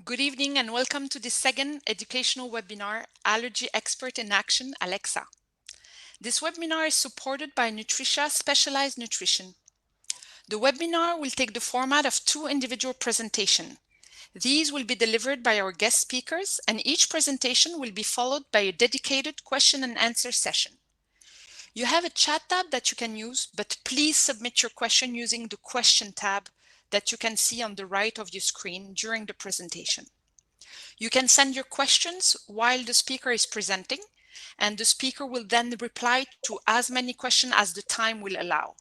Good evening and welcome to the second educational webinar, Allergy Expert in Action, Alexa. This webinar is supported by Nutricia Specialized Nutrition. The webinar will take the format of two individual presentations. These will be delivered by our guest speakers, and each presentation will be followed by a dedicated question and answer session. You have a chat tab that you can use, but please submit your question using the question tab that you can see on the right of your screen during the presentation. You can send your questions while the speaker is presenting, and the speaker will then reply to as many questions as the time will allow.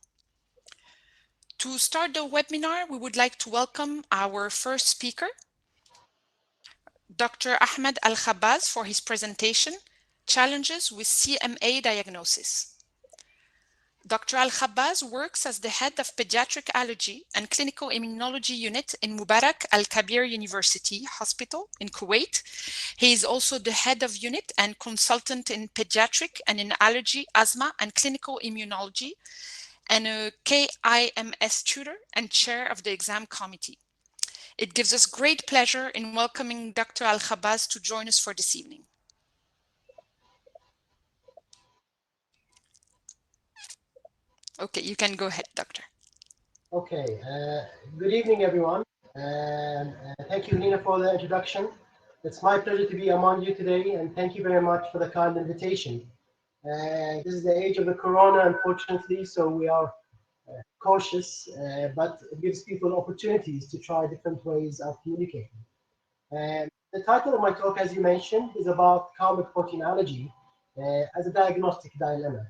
To start the webinar, we would like to welcome our first speaker, Dr. Ahmed Al-Khabbaz, for his presentation, Challenges with CMA Diagnosis. Dr. Al-Khabbaz works as the head of Pediatric Allergy and Clinical Immunology Unit in Mubarak Al-Kabir University Hospital in Kuwait. He is also the head of unit and consultant in pediatric and in allergy, asthma, and clinical immunology, and a KIMS tutor and chair of the exam committee. It gives us great pleasure in welcoming Dr. Al-Khabbaz to join us for this evening. Okay, you can go ahead, Doctor. Okay, good evening, everyone. Thank you, Nina, for the introduction. It's my pleasure to be among you today, and thank you very much for the kind invitation. This is the age of the corona, unfortunately, so we are cautious, but it gives people opportunities to try different ways of communicating. The title of my talk, as you mentioned, is about common protein allergy as a diagnostic dilemma.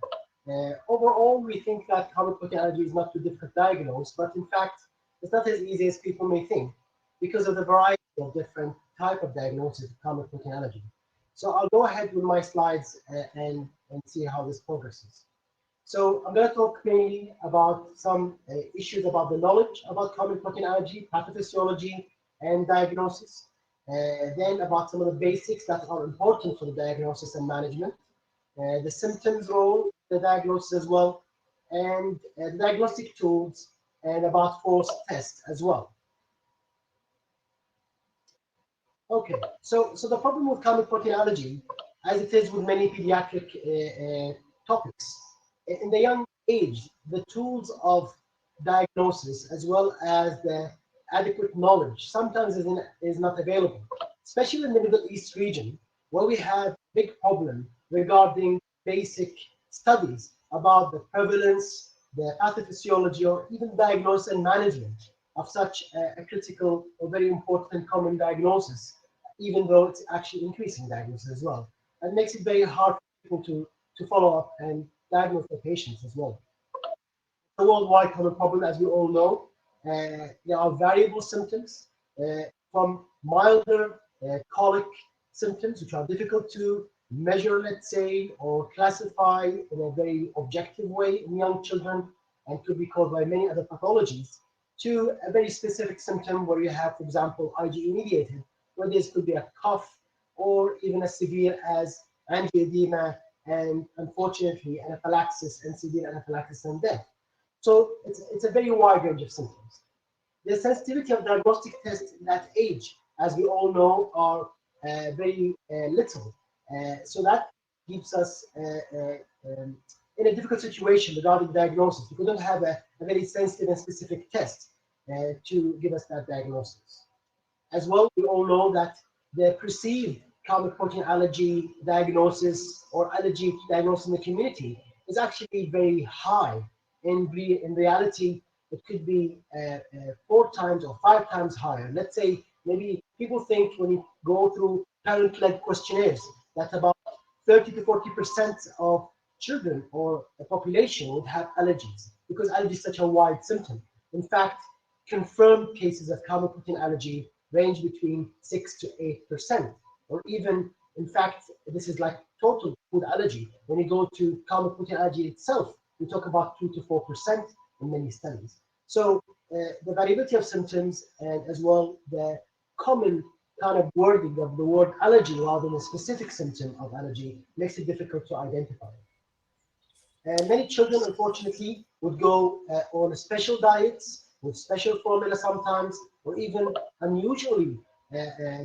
Overall, we think that common protein allergy is not too difficult to diagnose, but in fact, it's not as easy as people may think because of the variety of different type of diagnosis of common protein allergy. So I'll go ahead with my slides and see how this progresses. So I'm going to talk mainly about some issues about the knowledge about common protein allergy, pathophysiology, and diagnosis. Then about some of the basics that are important for the diagnosis and management. The symptoms role, the diagnosis as well, and the diagnostic tools, and about false tests as well. Okay, so the problem with common protein allergy, as it is with many pediatric topics, in the young age, the tools of diagnosis as well as the adequate knowledge sometimes is not available, especially in the Middle East region, where we have big problem regarding basic studies about the prevalence, the pathophysiology, or even diagnosis and management of such a critical or very important common diagnosis, even though it's actually increasing diagnosis as well. And makes it very hard for people to follow up and diagnose the patients as well. It's a worldwide common problem, as we all know. There are variable symptoms from milder colic symptoms, which are difficult to measure, let's say, or classify in a very objective way in young children, and could be caused by many other pathologies, to a very specific symptom where you have, for example, IgE mediated, where this could be a cough or even as severe as angioedema and unfortunately anaphylaxis and severe anaphylaxis and death. So it's a very wide range of symptoms. The sensitivity of diagnostic tests in that age, as we all know, are very little. So that keeps us in a difficult situation regarding diagnosis. We don't have a very sensitive and specific test to give us that diagnosis. As well, we all know that the perceived common protein allergy diagnosis or allergy diagnosis in the community is actually very high. In reality, it could be 4 times or 5 times higher. Let's say maybe people think when you go through parent-led questionnaires that about 30 to 40% of children or the population would have allergies, because allergy is such a wide symptom. In fact, confirmed cases of common protein allergy range between 6 to 8%, or even, in fact, this is like total food allergy. When you go to common protein allergy itself, we talk about 2 to 4% in many studies. So the variability of symptoms and as well the common kind of wording of the word allergy rather than a specific symptom of allergy makes it difficult to identify. And many children, unfortunately, would go on special diets with special formula sometimes, or even unusually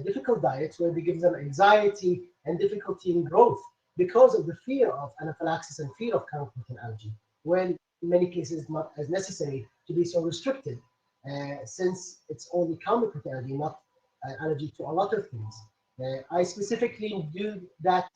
difficult diets where they give them anxiety and difficulty in growth because of the fear of anaphylaxis and fear of common protein allergy, when in many cases not as necessary to be so restricted, since it's only common protein allergy, not allergy to a lot of things. I specifically do that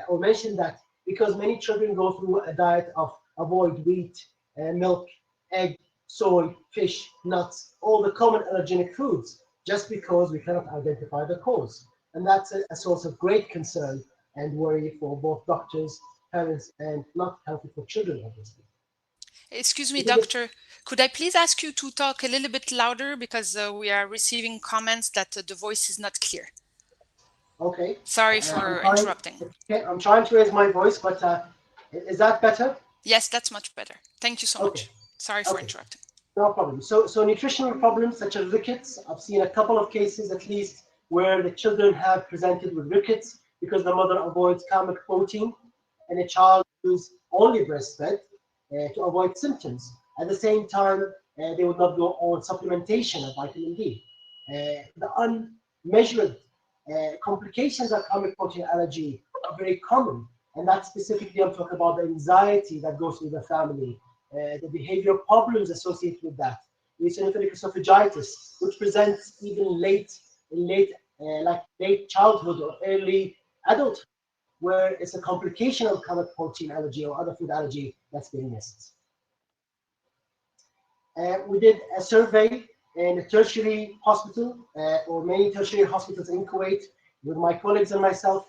or mention that because many children go through a diet of avoid wheat, milk, egg, soy, fish, nuts, all the common allergenic foods, just because we cannot identify the cause. And that's a source of great concern and worry for both doctors, parents, and not healthy for children, obviously. Excuse me, Because doctor. Could I please ask you to talk a little bit louder because we are receiving comments that the voice is not clear. okay, Sorry I'm for trying. interrupting. Okay, I'm trying to raise my voice, but is that better? Yes, that's much better. Thank you so Okay, much. Sorry for okay. interrupting. No problem. So nutritional problems such as rickets, I've seen a couple of cases at least where the children have presented with rickets because the mother avoids calmic protein and a child who's only breastfed to avoid symptoms. At the same time, they would not go on supplementation of vitamin D. The unmeasured complications of calmic protein allergy are very common, and that's specifically I'm talking about the anxiety that goes through the family, the behavioral problems associated with that, eosinophilic esophagitis, which presents even late childhood or early adulthood, where it's a complication of common protein allergy or other food allergy that's being missed. We did a survey in a tertiary hospital or many tertiary hospitals in Kuwait with my colleagues and myself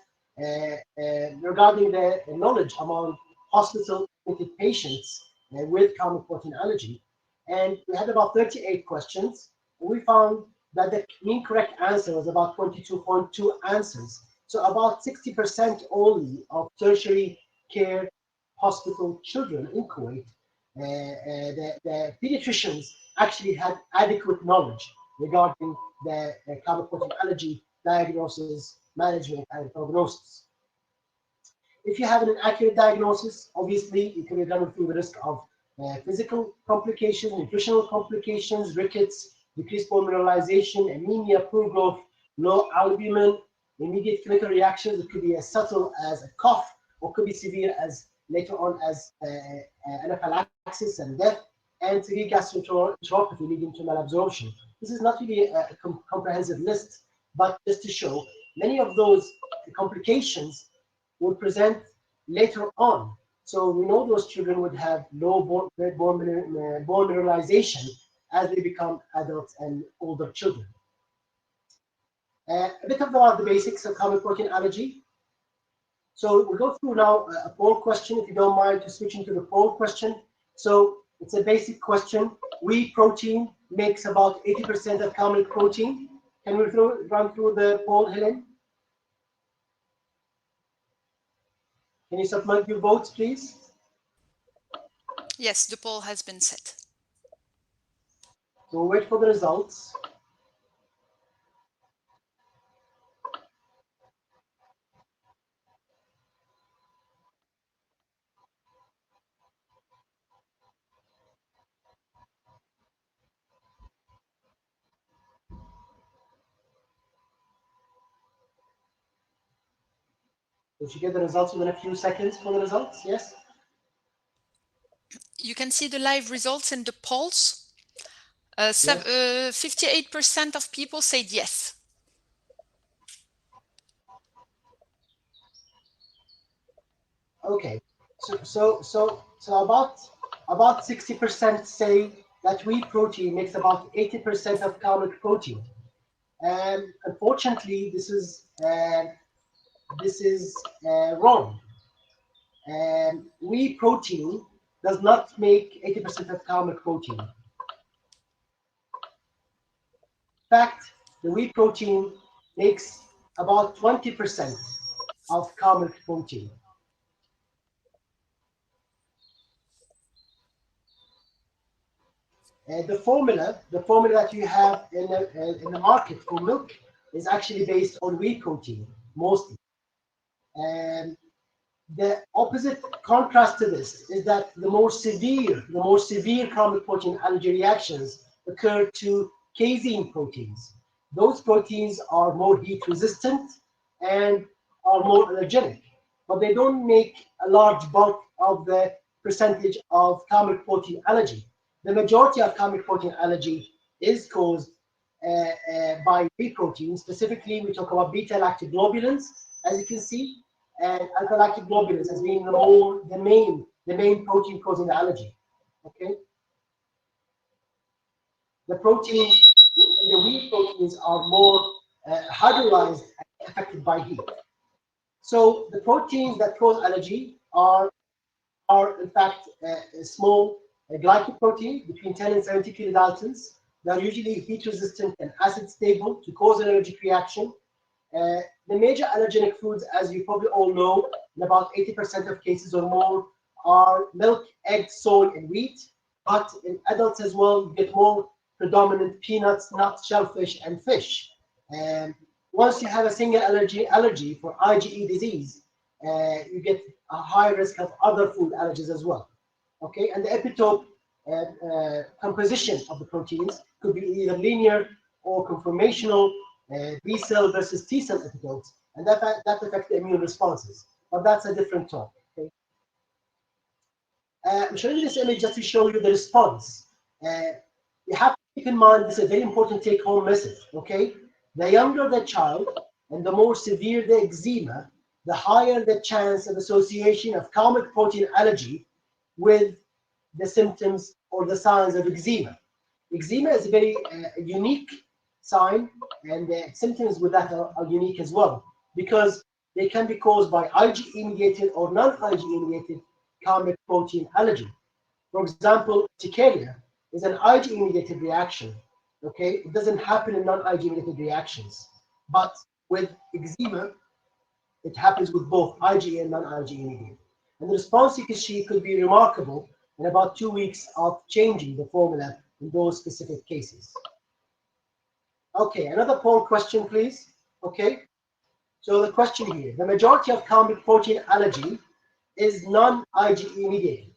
regarding the knowledge among hospital-admitted patients with common protein allergy. And we had about 38 questions. We found that the mean correct answer was about 22.2 answers. So about 60% only of tertiary care hospital children in Kuwait, the pediatricians actually had adequate knowledge regarding the common protein allergy diagnosis, management, and prognosis. If you have an inaccurate diagnosis, obviously you can be done through the risk of physical complications, nutritional complications, rickets, decreased bone mineralization, anemia, poor growth, low albumin, immediate clinical reactions. It could be as subtle as a cough, or could be severe as later on as anaphylaxis and death, and severe gastroenteropathy leading to malabsorption. This is not really a comprehensive list, but just to show many of those complications will present later on. So we know those children would have low bone mineralization as they become adults and older children. A bit about the basics of common protein allergy. So we'll go through now a poll question, if you don't mind to switch into the poll question. So it's a basic question. Wheat protein makes about 80% of common protein. Can we run through the poll, Helen? Can you submit your votes, please? Yes, the poll has been set. So we'll wait for the results. Did you get the results within a few seconds for the results? Yes? You can see the live results in the polls. Yes. 58% of people said yes. Okay. So about 60% say that wheat protein makes about 80% of common protein. And unfortunately, this is wrong. Wheat protein does not make 80% of common protein. In fact, the wheat protein makes about 20% of common protein. The formula that you have in the market for milk is actually based on wheat protein mostly. And the opposite contrast to this is that the more severe common protein allergy reactions occur to casein proteins. those proteins are more heat resistant and are more allergenic, but they don't make a large bulk of the percentage of comic protein allergy. The majority of comic protein allergy is caused by whey proteins. Specifically, we talk about beta-lactoglobulins, as you can see, and alpha-lactoglobulins as being the main protein causing the allergy. Okay, the proteins in the wheat proteins are more hydrolyzed and affected by heat. So the proteins that cause allergy are in fact small glycoprotein between 10 and 70 kilodaltons. They are usually heat resistant and acid stable to cause an allergic reaction. The major allergenic foods, as you probably all know, in about 80% of cases or more, are milk, egg, soy, and wheat. But in adults as well, you get more predominant peanuts, nuts, shellfish, and fish. And once you have a single allergy for IgE disease, you get a high risk of other food allergies as well. Okay, and the epitope composition of the proteins could be either linear or conformational, B cell versus T cell epitopes, and that affects the immune responses. But that's a different talk. Okay? I'm showing you this image just to show you the response. You have to keep in mind this is a very important take-home message. Okay, the younger the child and the more severe the eczema, the higher the chance of association of comic protein allergy with the symptoms or the signs of eczema. Eczema is a very unique sign, and the symptoms with that are unique as well, because they can be caused by IgE-mediated or non-IgE-mediated comic protein allergy. For example, urticaria is an IgE-mediated reaction. Okay, it doesn't happen in non-IgE-mediated reactions, but with eczema, it happens with both IgE and non-IgE mediated. And the response you can see could be remarkable in about 2 weeks of changing the formula in those specific cases. Okay, another poll question, please. Okay, so the question here, the majority of comic protein allergy is non-IgE mediated.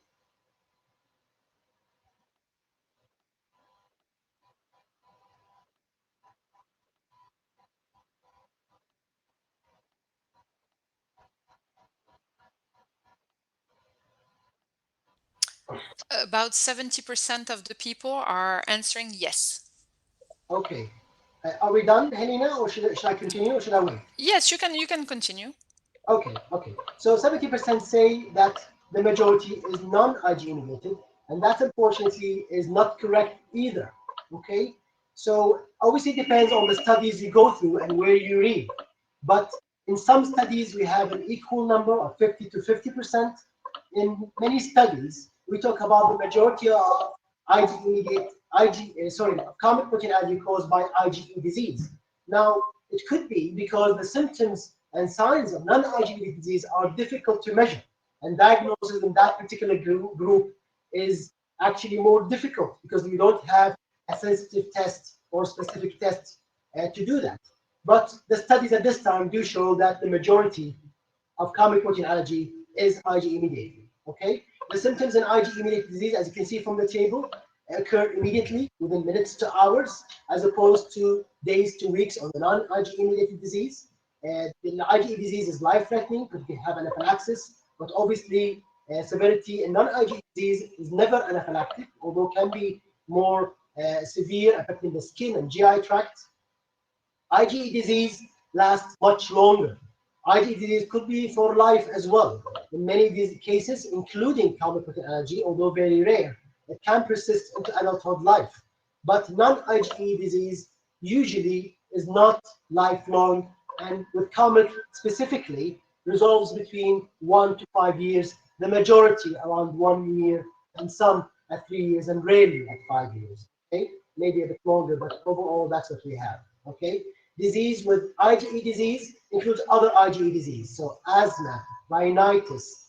About 70% of the people are answering yes. Okay, are we done, Helena, or should I continue, or should I wait? Yes, you can continue. Okay, okay. So 70% say that the majority is non-IgE mediated, and that unfortunately is not correct either. Okay, so obviously it depends on the studies you go through and where you read. But in some studies, we have an equal number of 50 to 50%. In many studies, we talk about the majority of IgE mediated, comic protein allergy caused by IgE disease. Now, it could be because the symptoms and signs of non-IgE disease are difficult to measure, and diagnosis in that particular group is actually more difficult because we don't have a sensitive test or specific test to do that. But the studies at this time do show that the majority of comic protein allergy is IgE mediated. Okay, the symptoms in IgE mediated disease, as you can see from the table, occur immediately within minutes to hours, as opposed to days to weeks on the non-IgE mediated disease. The IgE disease is life-threatening because you can have anaphylaxis, but obviously severity in non-IgE disease is never anaphylactic, although can be more severe, affecting the skin and GI tract. IgE disease lasts much longer. IgE disease could be for life as well. In many of these cases, including comic protein allergy, although very rare, it can persist into adulthood life. But non-IgE disease usually is not lifelong, and with comic specifically, resolves between 1 to 5 years, the majority around 1 year, and some at 3 years, and rarely at 5 years. Okay, maybe a bit longer, but overall, that's what we have. Okay, disease with IgE disease includes other IgE disease, so asthma, rhinitis,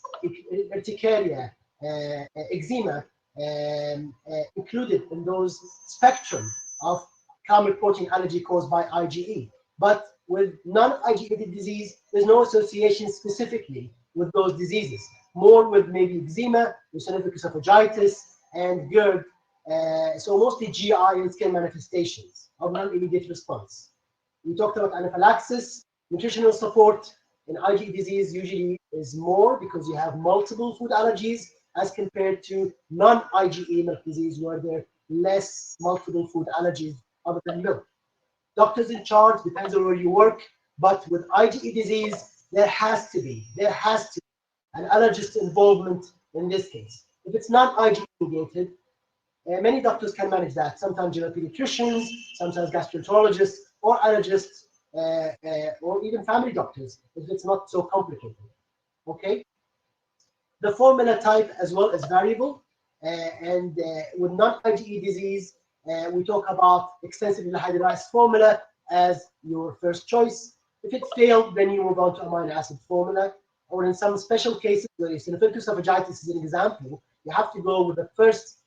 urticaria, eczema, included in those spectrum of comic protein allergy caused by IgE. But with non-IgE disease, there's no association specifically with those diseases. More with maybe eczema, eosinophilic esophagitis, and GERD. So mostly GI and skin manifestations of non-immediate response. We talked about anaphylaxis. Nutritional support in IgE disease usually is more because you have multiple food allergies as compared to non-IgE milk disease where there are less multiple food allergies other than milk. Doctors in charge, depends on where you work, but with IgE disease, there has to be an allergist involvement in this case. If it's not IgE mediated, many doctors can manage that. Sometimes general pediatricians, sometimes gastroenterologists, or allergists, or even family doctors, if it's not so complicated. Okay? The formula type as well is variable, and with non-IgE disease, we talk about extensively hydrolyzed formula as your first choice. If it failed, then you move on to amino acid formula, or in some special cases, where eosinophilic esophagitis is an example, you have to go with the first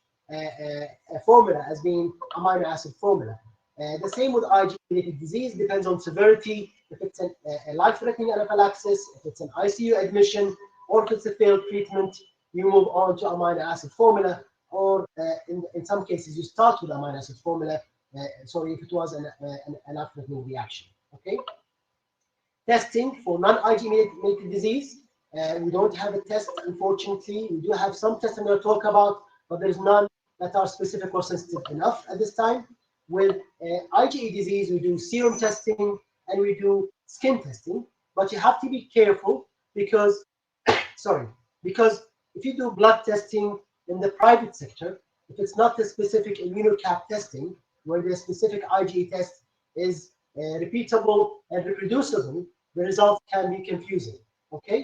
formula as being amino acid formula. The same with IgE-related disease, depends on severity, if it's a life-threatening anaphylaxis, if it's an ICU admission, or if it's a failed treatment, you move on to amino acid formula, or in some cases, you start with amino acid formula, sorry, if it was an life-threatening reaction, okay? Testing for non-IgE-mediated disease, we don't have a test, unfortunately. We do have some tests I'm going to talk about, but there's none that are specific or sensitive enough at this time. With IgE disease, we do serum testing and we do skin testing, but you have to be careful because, sorry, because if you do blood testing in the private sector, if it's not the specific immunocap testing, where the specific IgE test is repeatable and reproducible, the results can be confusing, okay?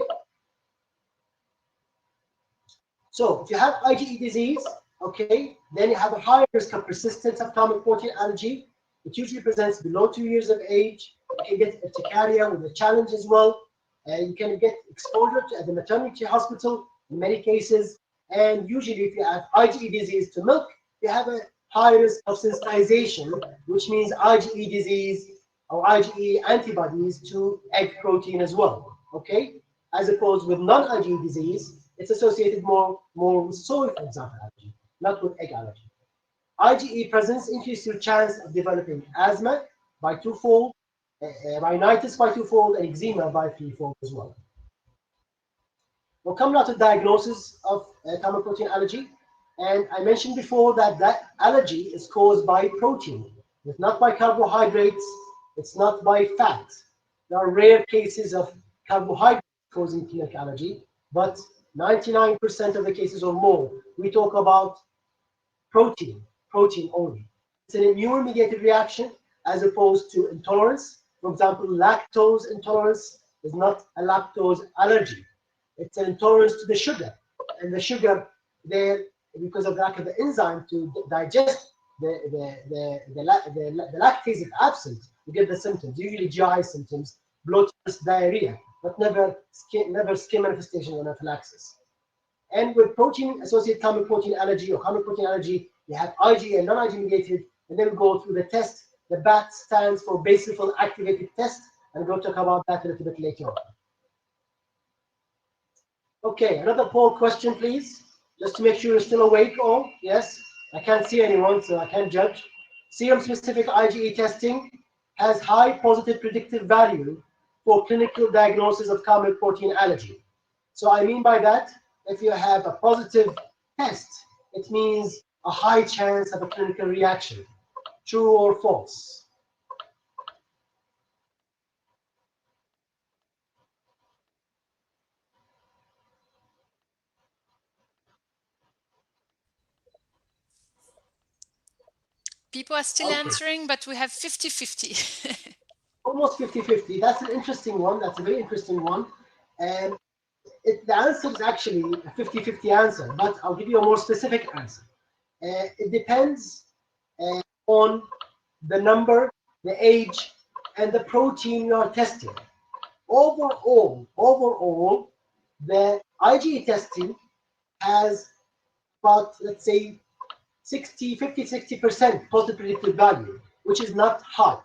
So if you have IgE disease, okay, then you have a higher risk of persistent ophthalmic protein allergy. It usually presents below 2 years of age. You can get urticaria with a challenge as well. You can get exposure at the maternity hospital in many cases. And usually if you have IgE disease to milk, you have a high risk of sensitization, which means IgE disease or IgE antibodies to egg protein as well, okay? As opposed with non-IgE disease, it's associated more with soy, for example, allergy, not with egg allergy. IgE presence increases your chance of developing asthma by twofold, rhinitis by twofold, and eczema by threefold as well. We'll come now to diagnosis of common protein allergy. And I mentioned before that that allergy is caused by protein. It's not by carbohydrates. It's not by fat. There are rare cases of carbohydrates causing peanut allergy, but 99% of the cases or more, we talk about protein only. It's an immune-mediated reaction as opposed to intolerance. For example, lactose intolerance is not a lactose allergy. It's an intolerance to the sugar. And the sugar there, because of lack of the enzyme to digest the lactase is absent, you get the symptoms, usually GI symptoms, bloatiness, diarrhea, but never skin manifestation or anaphylaxis. And with protein-associated common protein allergy or common protein allergy, you have IgE and non-IgE mediated, and then we go through the test. The BAT stands for basophil activated test, and we'll talk about that a little bit later on. Okay, another poll question, please, just to make sure you're still awake all. Yes, I can't see anyone, so I can't judge. Serum-specific IgE testing has high positive predictive value for clinical diagnosis of common protein allergy. So I mean by that, if you have a positive test, it means a high chance of a clinical reaction. True or false? People are still Okay. answering, but we have 50-50. Almost 50-50. That's an interesting one. That's a very interesting one. And the answer is actually a 50-50 answer, but I'll give you a more specific answer. It depends on the number, the age, and the protein you are testing. Overall, the IgE testing has about, let's say, 50-60% positive predictive value, which is not high.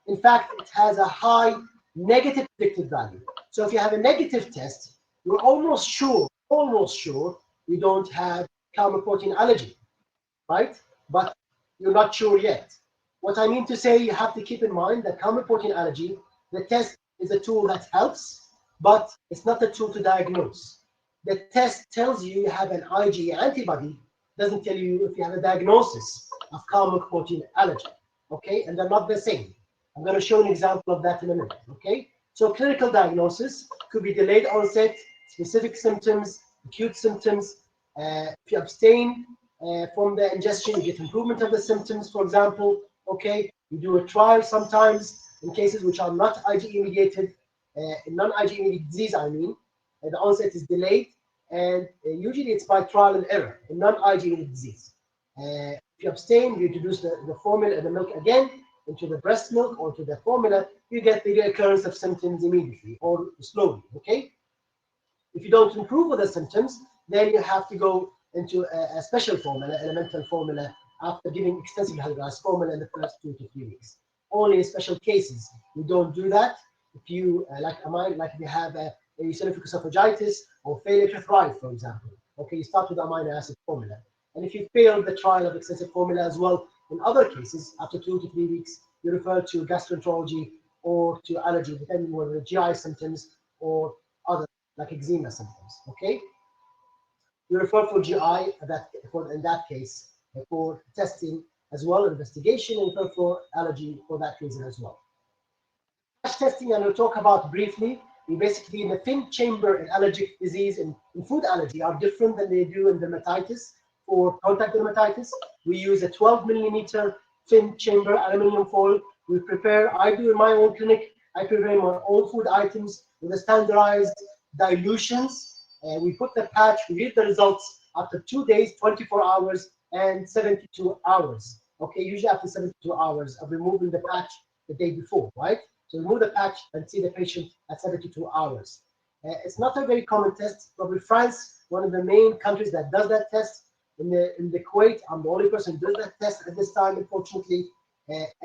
In fact, it has a high negative predictive value. So if you have a negative test, you're almost sure you don't have common protein allergy, right? But you're not sure yet. What I mean to say, you have to keep in mind that common protein allergy, the test is a tool that helps, but it's not a tool to diagnose. The test tells you have an IgE antibody, doesn't tell you if you have a diagnosis of common protein allergy, okay? And they're not the same. I'm going to show an example of that in a minute, okay? So clinical diagnosis could be delayed onset, specific symptoms, acute symptoms. If you abstain from the ingestion, you get improvement of the symptoms, for example, okay? You do a trial sometimes in cases which are not IgE mediated, non-IgE mediated disease, I mean, the onset is delayed, and usually it's by trial and error in non-IgE mediated disease. If you abstain, you introduce the formula and the milk again into the breast milk or to the formula, you get the reoccurrence of symptoms immediately or slowly, okay? If you don't improve with the symptoms, then you have to go into a special formula, elemental formula, after giving extensive hydrolyzed formula in the first 2 to 3 weeks. Only in special cases, we don't do that. If you, like if you have a eosinophilic esophagitis or failure to thrive, for example, okay, you start with amino acid formula. And if you fail the trial of extensive formula as well, in other cases, after 2 to 3 weeks, you refer to gastroenterology or to allergy, depending on the GI symptoms or other, like eczema symptoms, okay? You refer for GI in that case for testing as well, investigation, and refer for allergy for that reason as well. Patch testing, I'm going to talk about briefly. We basically, in the thin chamber in allergic disease and in food allergy are different than they do in dermatitis or contact dermatitis. We use a 12 millimeter thin chamber aluminum foil. We prepare, I do in my own clinic, I prepare my own food items with the standardized dilutions. We put the patch, we read the results after 2 days, 24 hours, and 72 hours. Okay, usually after 72 hours of removing the patch the day before, right? So remove the patch and see the patient at 72 hours. It's not a very common test. Probably France, one of the main countries that does that test. In the Kuwait, I'm the only person who does that test at this time, unfortunately.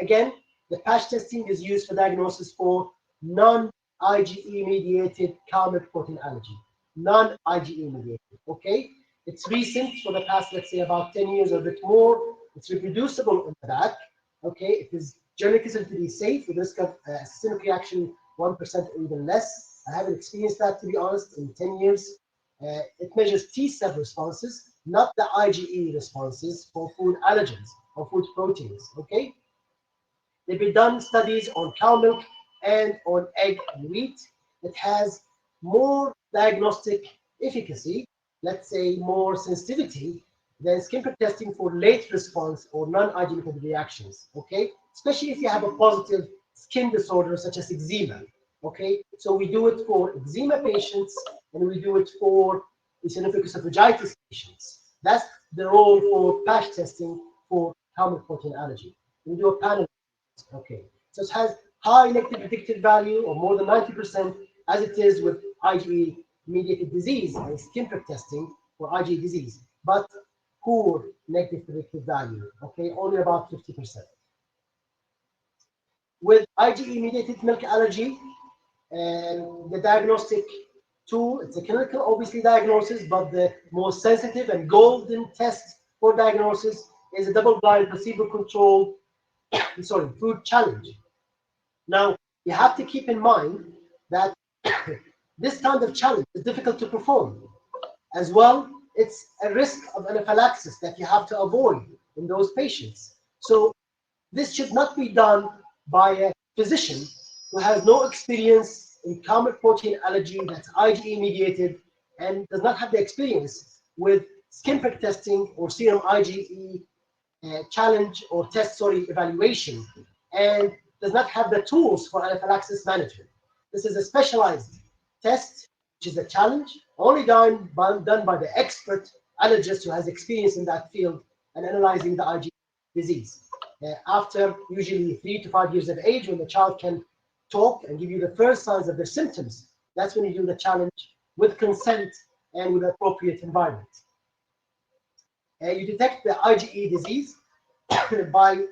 Again, the patch testing is used for diagnosis for non-IgE mediated common protein allergy. Non-IgE mediated, okay? It's recent for the past, let's say, about 10 years or a bit more. It's reproducible in the back, okay? It is generally considered to be safe with risk of systemic reaction 1% or even less. I haven't experienced that, to be honest, in 10 years. It measures T-cell responses, not the IgE responses for food allergens or food proteins, okay? They've been done studies on cow milk and on egg and wheat. It has more diagnostic efficacy, let's say more sensitivity than skin prick testing for late response or non-IgE reactions, okay? Especially if you have a positive skin disorder such as eczema, okay? So we do it for eczema patients and we do it for eosinophilic esophagitis patients. That's the role for patch testing for common protein allergy. We do a panel, okay? So it has high negative predictive value of more than 90%, as it is with IgE mediated disease and skin prick testing for IgE disease, but poor negative predictive value, okay, only about 50%. With IgE mediated milk allergy, the diagnostic tool, it's a clinical, obviously, diagnosis, but the most sensitive and golden test for diagnosis is a double-blind, placebo-controlled, food challenge. Now, you have to keep in mind that this kind of challenge is difficult to perform. As well, it's a risk of anaphylaxis that you have to avoid in those patients. So this should not be done by a physician who has no experience in common protein allergy that's IgE mediated and does not have the experience with skin prick testing or serum IgE challenge or test, evaluation, and does not have the tools for anaphylaxis management. This is a specialized test, which is a challenge, only done by the expert allergist who has experience in that field and analyzing the IgE disease. After usually 3 to 5 years of age, when the child can talk and give you the first signs of their symptoms, that's when you do the challenge with consent and with appropriate environment. You detect the IgE disease by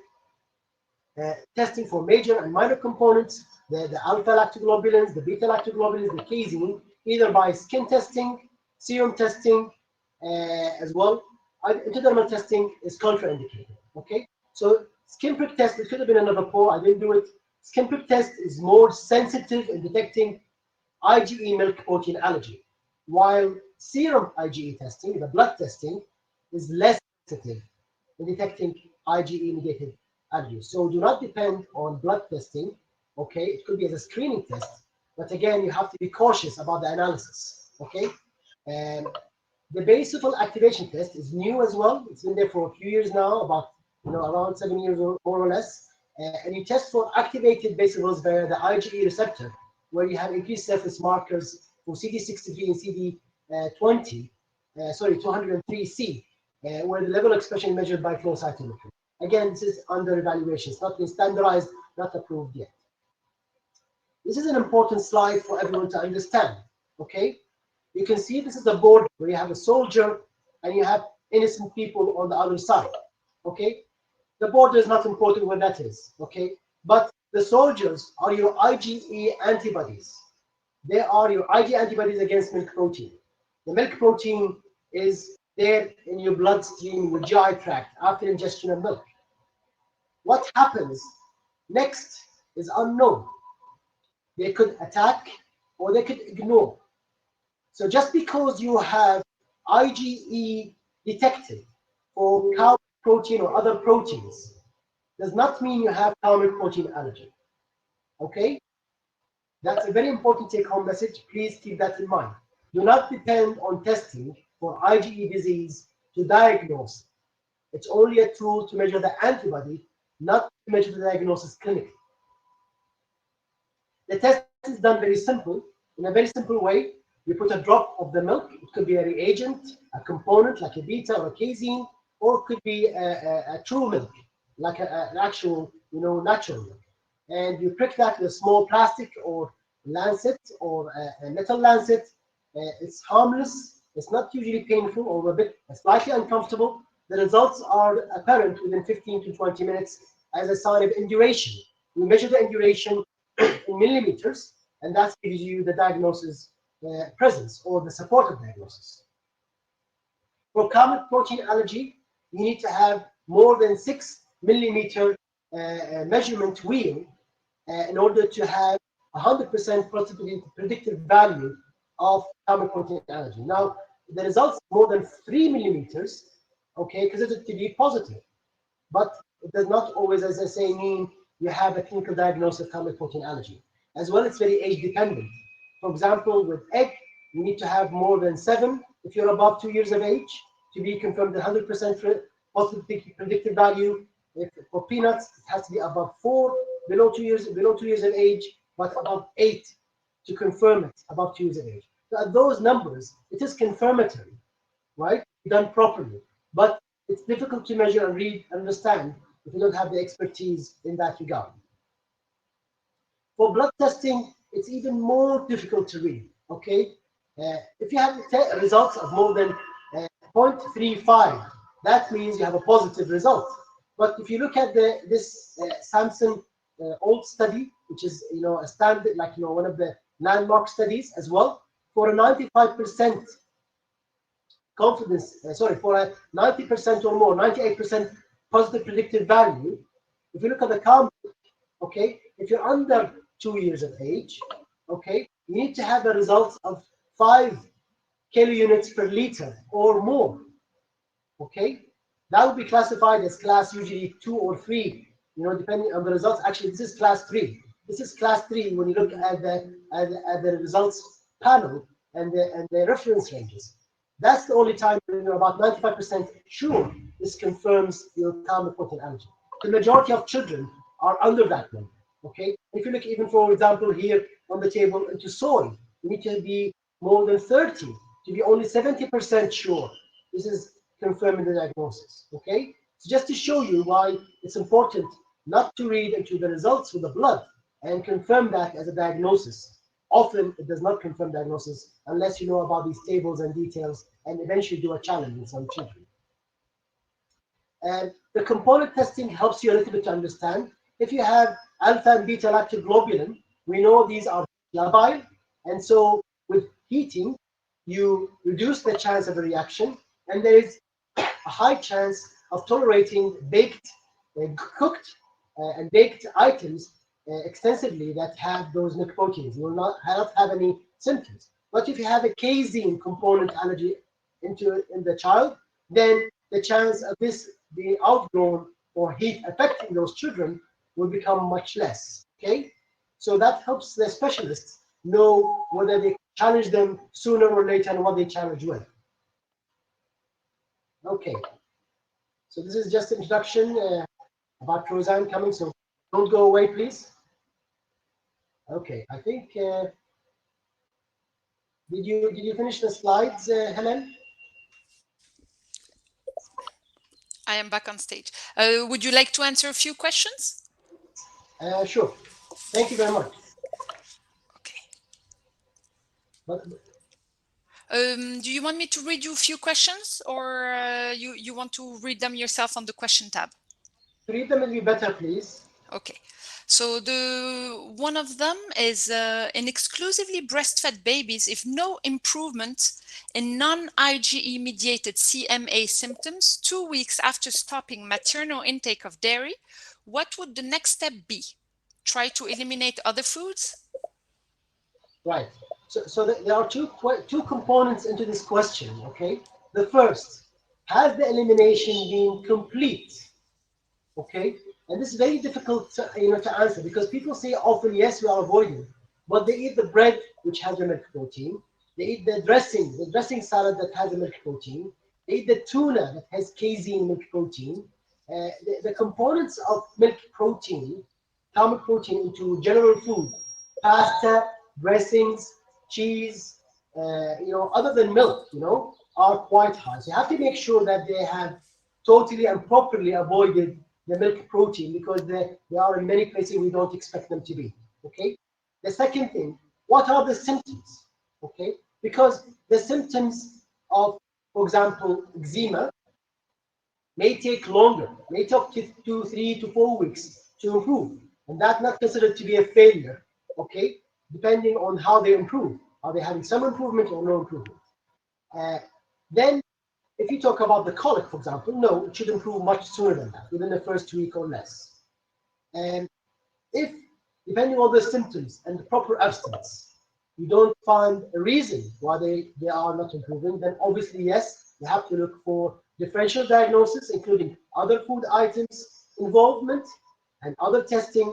testing for major and minor components, the alpha-lactoglobulins, the beta-lactoglobulins, the casein, either by skin testing, serum testing, as well. Intradermal testing is contraindicated, okay? So Skin prick test, it could have been another poll, I didn't do it. Skin prick test is more sensitive in detecting IgE milk protein allergy, while serum IgE testing, the blood testing, is less sensitive in detecting IgE-mediated allergies. So do not depend on blood testing, okay? It could be as a screening test, but again, you have to be cautious about the analysis, okay? And the basophil activation test is new as well. It's been there for a few years now, about around 7 years or more or less. And you test for activated basophils via the IgE receptor, where you have increased surface markers for CD63 and CD20, 203C, where the level of expression is measured by flow cytometry. Again, this is under evaluation. It's not been standardized, not approved yet. This is an important slide for everyone to understand, okay? You can see this is the border where you have a soldier and you have innocent people on the other side, okay? The border is not important where that is, okay? But the soldiers are your IgE antibodies. They are your IgE antibodies against milk protein. The milk protein is there in your bloodstream, your GI tract, after ingestion of milk. What happens next is unknown. They could attack or they could ignore. So just because you have IgE detected for cow protein or other proteins does not mean you have cow milk protein allergy. Okay? That's a very important take-home message. Please keep that in mind. Do not depend on testing for IgE disease to diagnose. It's only a tool to measure the antibody, not to measure the diagnosis clinically. The test is done very simple. In a very simple way, you put a drop of the milk. It could be a reagent, a component like a beta or a casein, or it could be a true milk, like an actual, natural milk. And you prick that with a small plastic or lancet or a metal lancet. It's harmless. It's not usually painful or a bit slightly uncomfortable. The results are apparent within 15 to 20 minutes as a sign of induration. We measure the induration in millimeters, and that gives you the diagnosis presence or the supportive diagnosis. For common protein allergy, you need to have more than 6 millimeter measurement wheel in order to have 100% predictive value of common protein allergy. Now, the results more than 3 millimeters, okay, because it to be positive, but it does not always, as I say, mean you have a clinical diagnosis of common protein allergy. As well, it's very age dependent. For example, with egg, you need to have more than 7 if you're above 2 years of age to be confirmed 100% positive predictive value. If for peanuts, it has to be above 4 below 2 years of age, but above 8 to confirm it above 2 years of age. So at those numbers, it is confirmatory, right? Done properly, but it's difficult to measure and read and understand if you don't have the expertise in that regard. For blood testing, it's even more difficult to read, okay? If you have results of more than 0.35, that means you have a positive result. But if you look at this Samson old study, which is a standard, like one of the landmark studies as well, for a 95% confidence, for a 90% or more, 98% positive predictive value, if you look at the count, okay, if you're under 2 years of age, okay, you need to have the results of 5 kilounits per liter or more, okay? That would be classified as class usually 2 or 3, depending on the results. Actually, this is class 3. This is class 3 when you look at the results panel and the reference ranges. That's the only time when you're about 95% sure this confirms your common protein allergy. The majority of children are under that number, okay? If you look even, for example, here on the table into soy, you need to be more than 30 to be only 70% sure this is confirming the diagnosis, okay? So just to show you why it's important not to read into the results with the blood and confirm that as a diagnosis. Often it does not confirm diagnosis unless you know about these tables and details and eventually do a challenge in some children. And the component testing helps you a little bit to understand. If you have alpha and beta lactoglobulin, we know these are labile, and so with heating, you reduce the chance of a reaction, and there is a high chance of tolerating baked cooked and baked items extensively that have those milk proteins. You will not have any symptoms. But if you have a casein component allergy in the child, then the chance of this being outgrown or heat affecting those children will become much less. Okay, so that helps the specialists know whether they challenge them sooner or later and what they challenge with. Okay, so this is just an introduction about Roseanne coming, so don't go away, please. Okay, I think did you finish the slides, Helen? I am back on stage. Would you like to answer a few questions? Sure. Thank you very much. Okay. But, do you want me to read you a few questions, or you want to read them yourself on the question tab? read them will be better, please. Okay. So one of them is in exclusively breastfed babies, if no improvement in non-IgE mediated CMA symptoms 2 weeks after stopping maternal intake of dairy, what would the next step be? Try to eliminate other foods? Right. So there are two components into this question. Okay. The first, has the elimination been complete? Okay. And this is very difficult to, to answer, because people say often, yes, we are avoiding, but they eat the bread which has the milk protein. They eat the dressing salad that has the milk protein. They eat the tuna that has casein milk protein. The components of milk protein, cow milk protein into general food, pasta, dressings, cheese, other than milk, are quite high. So you have to make sure that they have totally and properly avoided the milk protein, because they are in many places we don't expect them to be. Okay. The second thing, what are the symptoms? Okay, because the symptoms of, for example, eczema may take longer, may take 2, 3 to 4 weeks to improve, and that's not considered to be a failure. Okay, depending on how they improve. Are they having some improvement or no improvement? Then if you talk about the colic, for example, no, it should improve much sooner than that, within the first week or less. And if, depending on the symptoms and the proper abstinence, you don't find a reason why they are not improving, then obviously, yes, you have to look for differential diagnosis, including other food items involvement and other testing,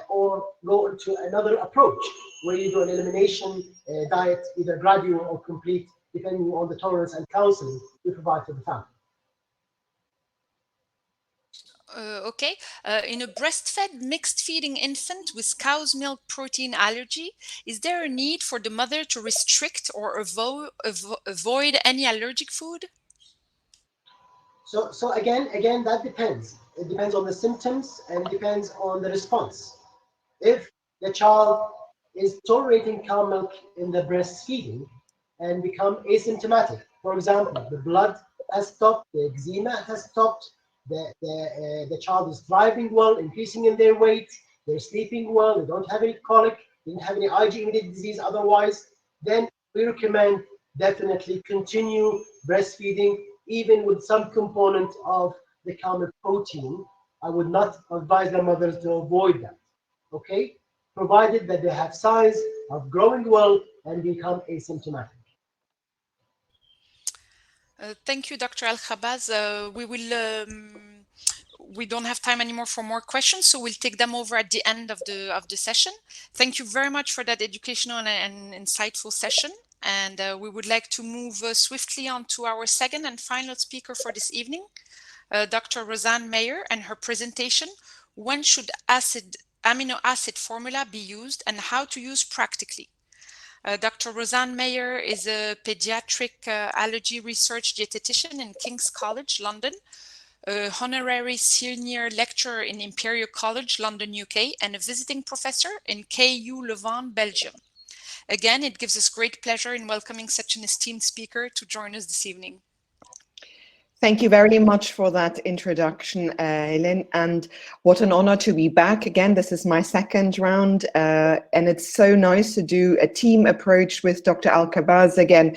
or go into another approach where you do an elimination diet, either gradual or complete, depending on the tolerance and counseling we provide to the family. Okay. In a breastfed mixed feeding infant with cow's milk protein allergy, is there a need for the mother to restrict or avoid any allergic food? So again, that depends. It depends on the symptoms and depends on the response. If the child is tolerating cow milk in the breastfeeding and become asymptomatic, for example, the blood has stopped, the eczema has stopped, the child is thriving well, increasing in their weight, they're sleeping well, they don't have any colic, they didn't have any IgE-mediated disease otherwise, then we recommend definitely continue breastfeeding, even with some component of the cow milk protein. I would not advise the mothers to avoid that. Okay, provided that they have signs of growing well and become asymptomatic. Thank you, Dr. Al-Khabaz. We don't have time anymore for more questions, so we'll take them over at the end of the session. Thank you very much for that educational and insightful session. And we would like to move swiftly on to our second and final speaker for this evening, Dr. Roseanne Meyer, and her presentation, When Should Amino Acid Formula Be Used and How to Use Practically? Dr. Roseanne Meyer is a pediatric allergy research dietitian in King's College, London, a honorary senior lecturer in Imperial College, London, UK, and a visiting professor in KU Leuven, Belgium. Again, it gives us great pleasure in welcoming such an esteemed speaker to join us this evening. Thank you very much for that introduction, Hélène, and what an honor to be back again. This is my second round, and it's so nice to do a team approach with Dr. Al-Khabaz again.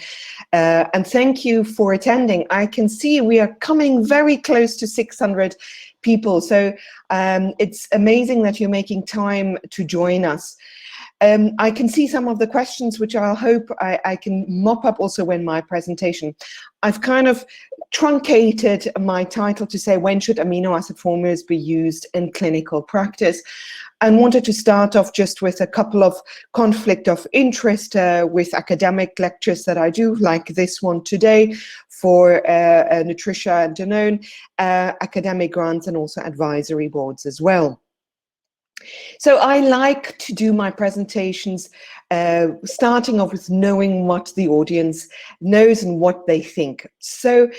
And thank you for attending. I can see we are coming very close to 600 people. So it's amazing that you're making time to join us. I can see some of the questions, which I hope I can mop up also in my presentation. I've kind of truncated my title to say, when should amino acid formulas be used in clinical practice? And wanted to start off just with a couple of conflict of interest with academic lectures that I do, like this one today for Nutricia and Danone, academic grants and also advisory boards as well. So I like to do my presentations starting off with knowing what the audience knows and what they think. So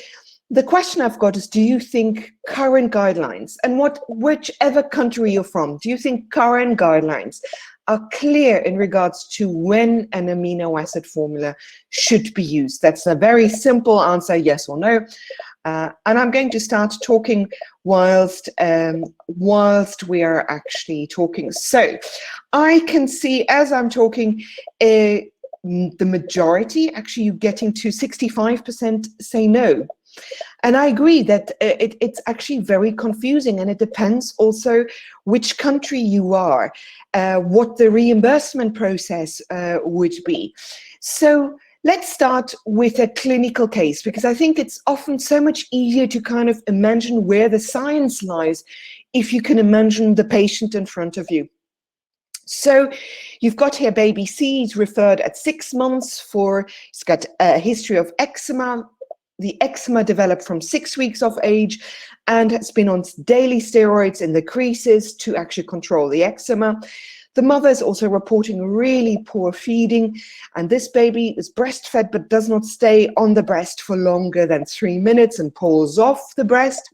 the question I've got is, do you think current guidelines, and whichever country you're from, do you think current guidelines are clear in regards to when an amino acid formula should be used? That's a very simple answer, yes or no. And I'm going to start talking whilst we are actually talking. So I can see as I'm talking, the majority, actually you're getting to 65% say no. And I agree that it's actually very confusing, and it depends also which country you are, what the reimbursement process would be. So let's start with a clinical case, because I think it's often so much easier to kind of imagine where the science lies if you can imagine the patient in front of you. So you've got here baby C, he's referred at 6 months he's got a history of eczema. The eczema developed from 6 weeks of age and has been on daily steroids in the creases to actually control the eczema. The mother is also reporting really poor feeding, and this baby is breastfed but does not stay on the breast for longer than 3 minutes and pulls off the breast.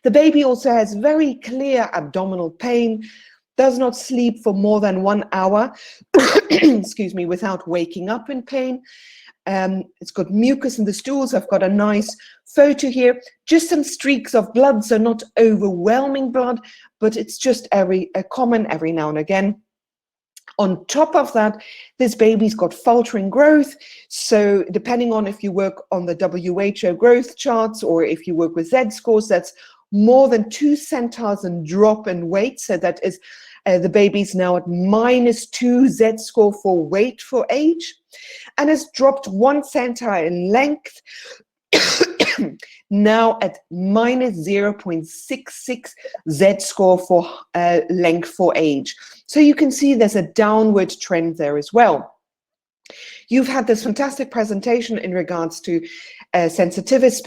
The baby also has very clear abdominal pain, does not sleep for more than 1 hour, excuse me, without waking up in pain. It's got mucus in the stools. I've got a nice photo here, just some streaks of blood, so not overwhelming blood, but it's just common every now and again. On top of that, this baby's got faltering growth. So depending on if you work on the WHO growth charts or if you work with Z-scores, that's more than 2 centiles and drop in weight. So that is the baby's now at -2 Z-score for weight for age, and has dropped 1 centile in length, now at -0.66 Z-score for length for age. So you can see there's a downward trend there as well. You've had this fantastic presentation in regards to sensitivity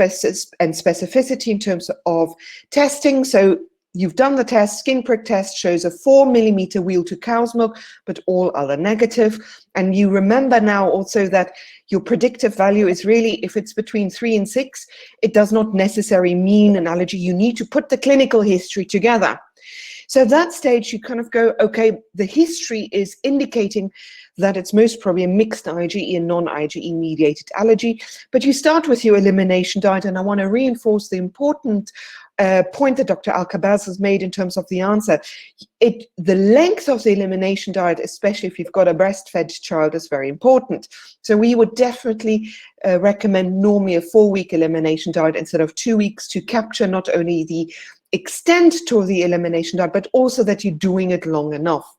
and specificity in terms of testing. So you've done the test, skin prick test shows a 4 millimeter wheel to cow's milk, but all other negative. And you remember now also that your predictive value is really, if it's between 3 and 6, it does not necessarily mean an allergy. You need to put the clinical history together. So at that stage, you kind of go, okay, the history is indicating that it's most probably a mixed IgE and non-IgE mediated allergy. But you start with your elimination diet, and I want to reinforce the important point that Dr. Alcabaz has made in terms of the answer. The length of the elimination diet, especially if you've got a breastfed child, is very important. So we would definitely recommend normally a 4-week elimination diet instead of 2 weeks, to capture not only the extent to the elimination diet, but also that you're doing it long enough.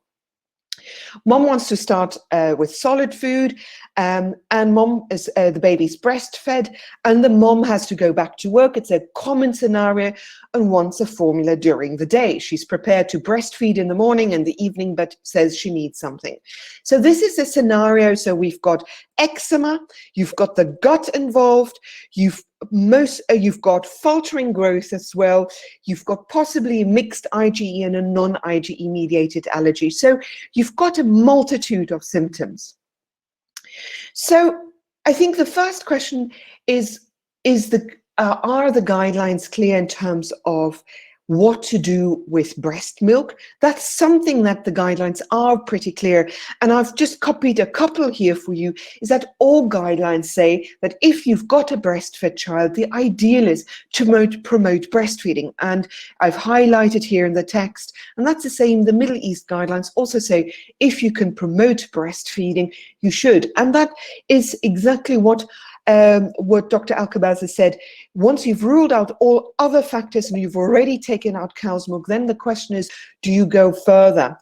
Mom wants to start with solid food, and mom is the baby's breastfed, and the mom has to go back to work. It's a common scenario, and wants a formula during the day. She's prepared to breastfeed in the morning and the evening, but says she needs something. So this is a scenario. So we've got eczema, you've got the gut involved, you've got faltering growth as well, you've got possibly a mixed IgE and a non-IgE mediated allergy. So you've got a multitude of symptoms. So I think the first question is are the guidelines clear in terms of what to do with breast milk? That's something that the guidelines are pretty clear. And I've just copied a couple here for you, is that all guidelines say that if you've got a breastfed child, the ideal is to promote breastfeeding. And I've highlighted here in the text, and that's the same. The Middle East guidelines also say if you can promote breastfeeding, you should. And that is exactly what what Dr. Alkabaz has said, once you've ruled out all other factors and you've already taken out cow's milk, then the question is, do you go further?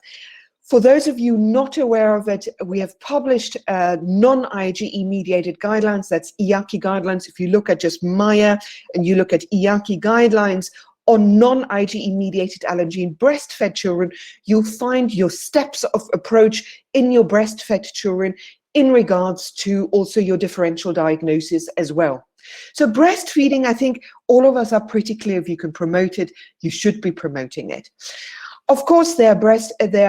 For those of you not aware of it, we have published non-IgE mediated guidelines, that's IACI guidelines. If you look at just Maya and you look at IACI guidelines on non-IgE mediated allergy in breastfed children, you'll find your steps of approach in your breastfed children in regards to also your differential diagnosis as well. So breastfeeding, I think all of us are pretty clear. If you can promote it, you should be promoting it. Of course, there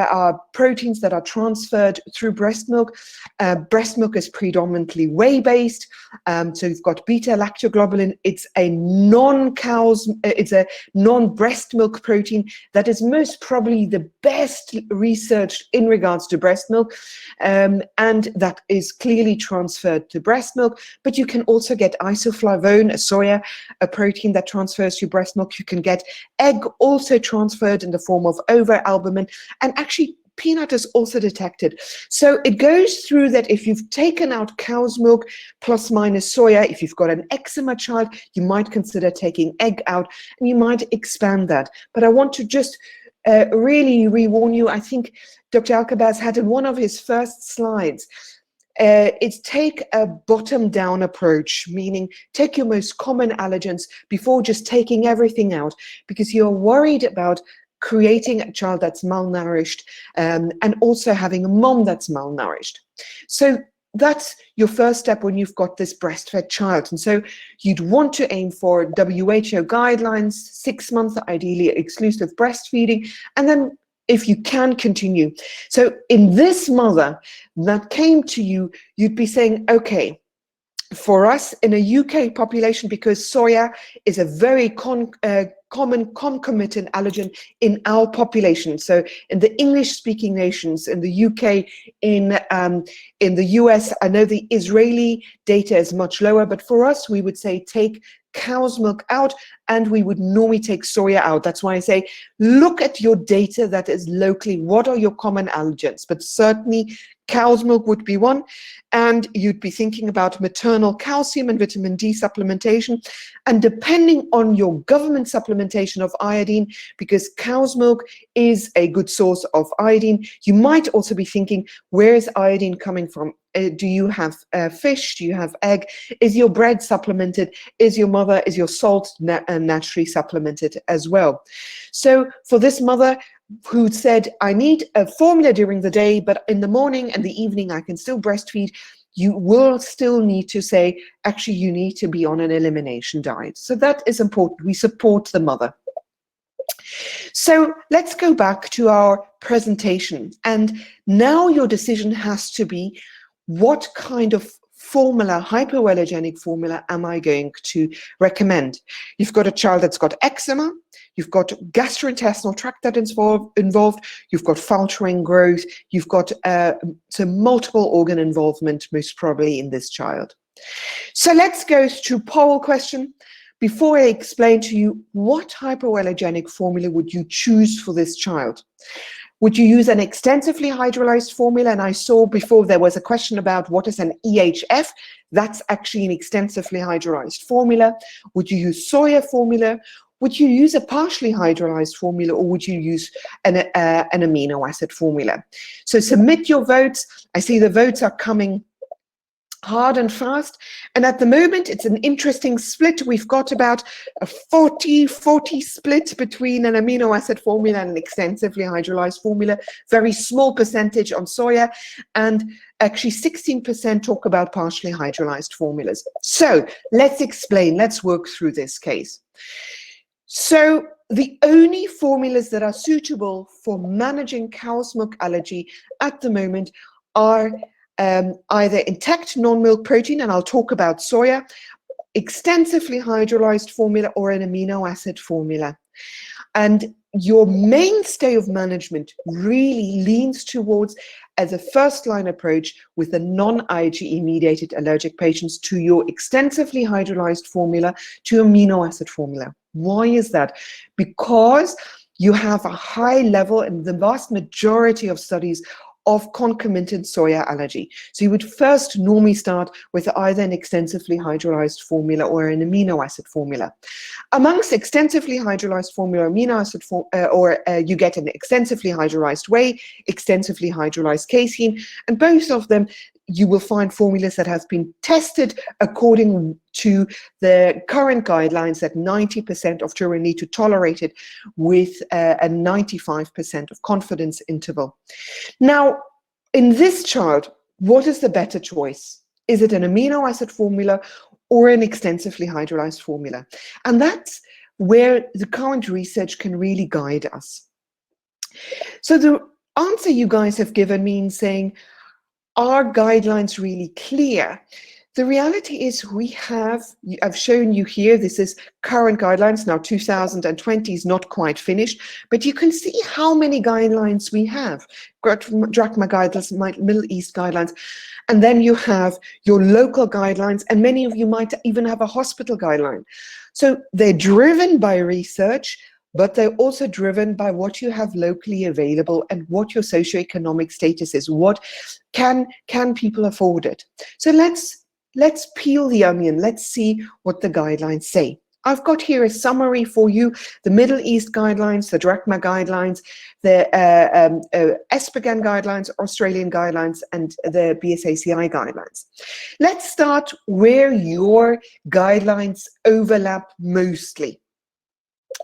are proteins that are transferred through breast milk. Breast milk is predominantly whey-based, so you've got beta-lactoglobulin. It's a non-breast milk protein that is most probably the best researched in regards to breast milk, and that is clearly transferred to breast milk. But you can also get isoflavone, a soya, a protein that transfers to breast milk. You can get egg also transferred in the form of over-albumin, and actually peanut is also detected. So it goes through that. If you've taken out cow's milk plus minus soya, if you've got an eczema child, you might consider taking egg out, and you might expand that. But I want to just really re-warn you. I think Dr. Alkabaz had in one of his first slides, it's take a bottom-down approach, meaning take your most common allergens before just taking everything out, because you're worried about creating a child that's malnourished, and also having a mom that's malnourished. So that's your first step when you've got this breastfed child. And so you'd want to aim for WHO guidelines, 6 months, ideally exclusive breastfeeding, and then if you can continue. So in this mother that came to you, you'd be saying, okay, for us in a UK population, because soya is a very common concomitant allergen in our population. So in the English-speaking nations, in the UK, in the US, I know the Israeli data is much lower, but for us, we would say take cow's milk out, and we would normally take soya out. That's why I say, look at your data that is locally. What are your common allergens? But certainly cow's milk would be one, and you'd be thinking about maternal calcium and vitamin D supplementation. And depending on your government supplementation of iodine, because cow's milk is a good source of iodine, you might also be thinking, where is iodine coming from? Do you have fish? Do you have egg? Is your bread supplemented? Is your salt naturally supplemented as well? So for this mother who said, I need a formula during the day, but in the morning and the evening I can still breastfeed, you will still need to say, actually, you need to be on an elimination diet. So that is important. We support the mother. So let's go back to our presentation. And now your decision has to be, what kind of formula, hypoallergenic formula, am I going to recommend? You've got a child that's got eczema, you've got gastrointestinal tract that is involved, you've got faltering growth, you've got some multiple organ involvement, most probably in this child. So let's go to poll question. Before I explain to you what hypoallergenic formula would you choose for this child? Would you use an extensively hydrolyzed formula? And I saw before there was a question about what is an EHF. That's actually an extensively hydrolyzed formula. Would you use soya formula? Would you use a partially hydrolyzed formula, or would you use an amino acid formula? So submit your votes. I see the votes are coming hard and fast, and at the moment it's an interesting split. We've got about a 40-40 split between an amino acid formula and an extensively hydrolyzed formula, very small percentage on soya, and actually 16% talk about partially hydrolyzed formulas. So let's explain, let's work through this case. So the only formulas that are suitable for managing cow's milk allergy at the moment are either intact non-milk protein, and I'll talk about soya, extensively hydrolyzed formula, or an amino acid formula. And your mainstay of management really leans towards, as a first-line approach with the non-IgE mediated allergic patients, to your extensively hydrolyzed formula, to amino acid formula. Why is that? Because you have a high level, and the vast majority of studies of concomitant soya allergy. So you would first normally start with either an extensively hydrolyzed formula or an amino acid formula. Amongst extensively hydrolyzed formula, amino acid you get an extensively hydrolyzed whey, extensively hydrolyzed casein, and both of them you will find formulas that have been tested according to the current guidelines that 90% of children need to tolerate it with a 95% of confidence interval. Now, in this child, what is the better choice? Is it an amino acid formula or an extensively hydrolyzed formula? And that's where the current research can really guide us. So the answer you guys have given me in saying, are guidelines really clear? The reality is I've shown you here, this is current guidelines. Now 2020 is not quite finished, but you can see how many guidelines we have. DRACMA guidelines, Middle East guidelines, and then you have your local guidelines, and many of you might even have a hospital guideline. So they're driven by research, but they're also driven by what you have locally available and what your socioeconomic status is. What can people afford it? So let's peel the onion. Let's see what the guidelines say. I've got here a summary for you: the Middle East guidelines, the DRACMA guidelines, the ESPGHAN guidelines, Australian guidelines, and the BSACI guidelines. Let's start where your guidelines overlap mostly.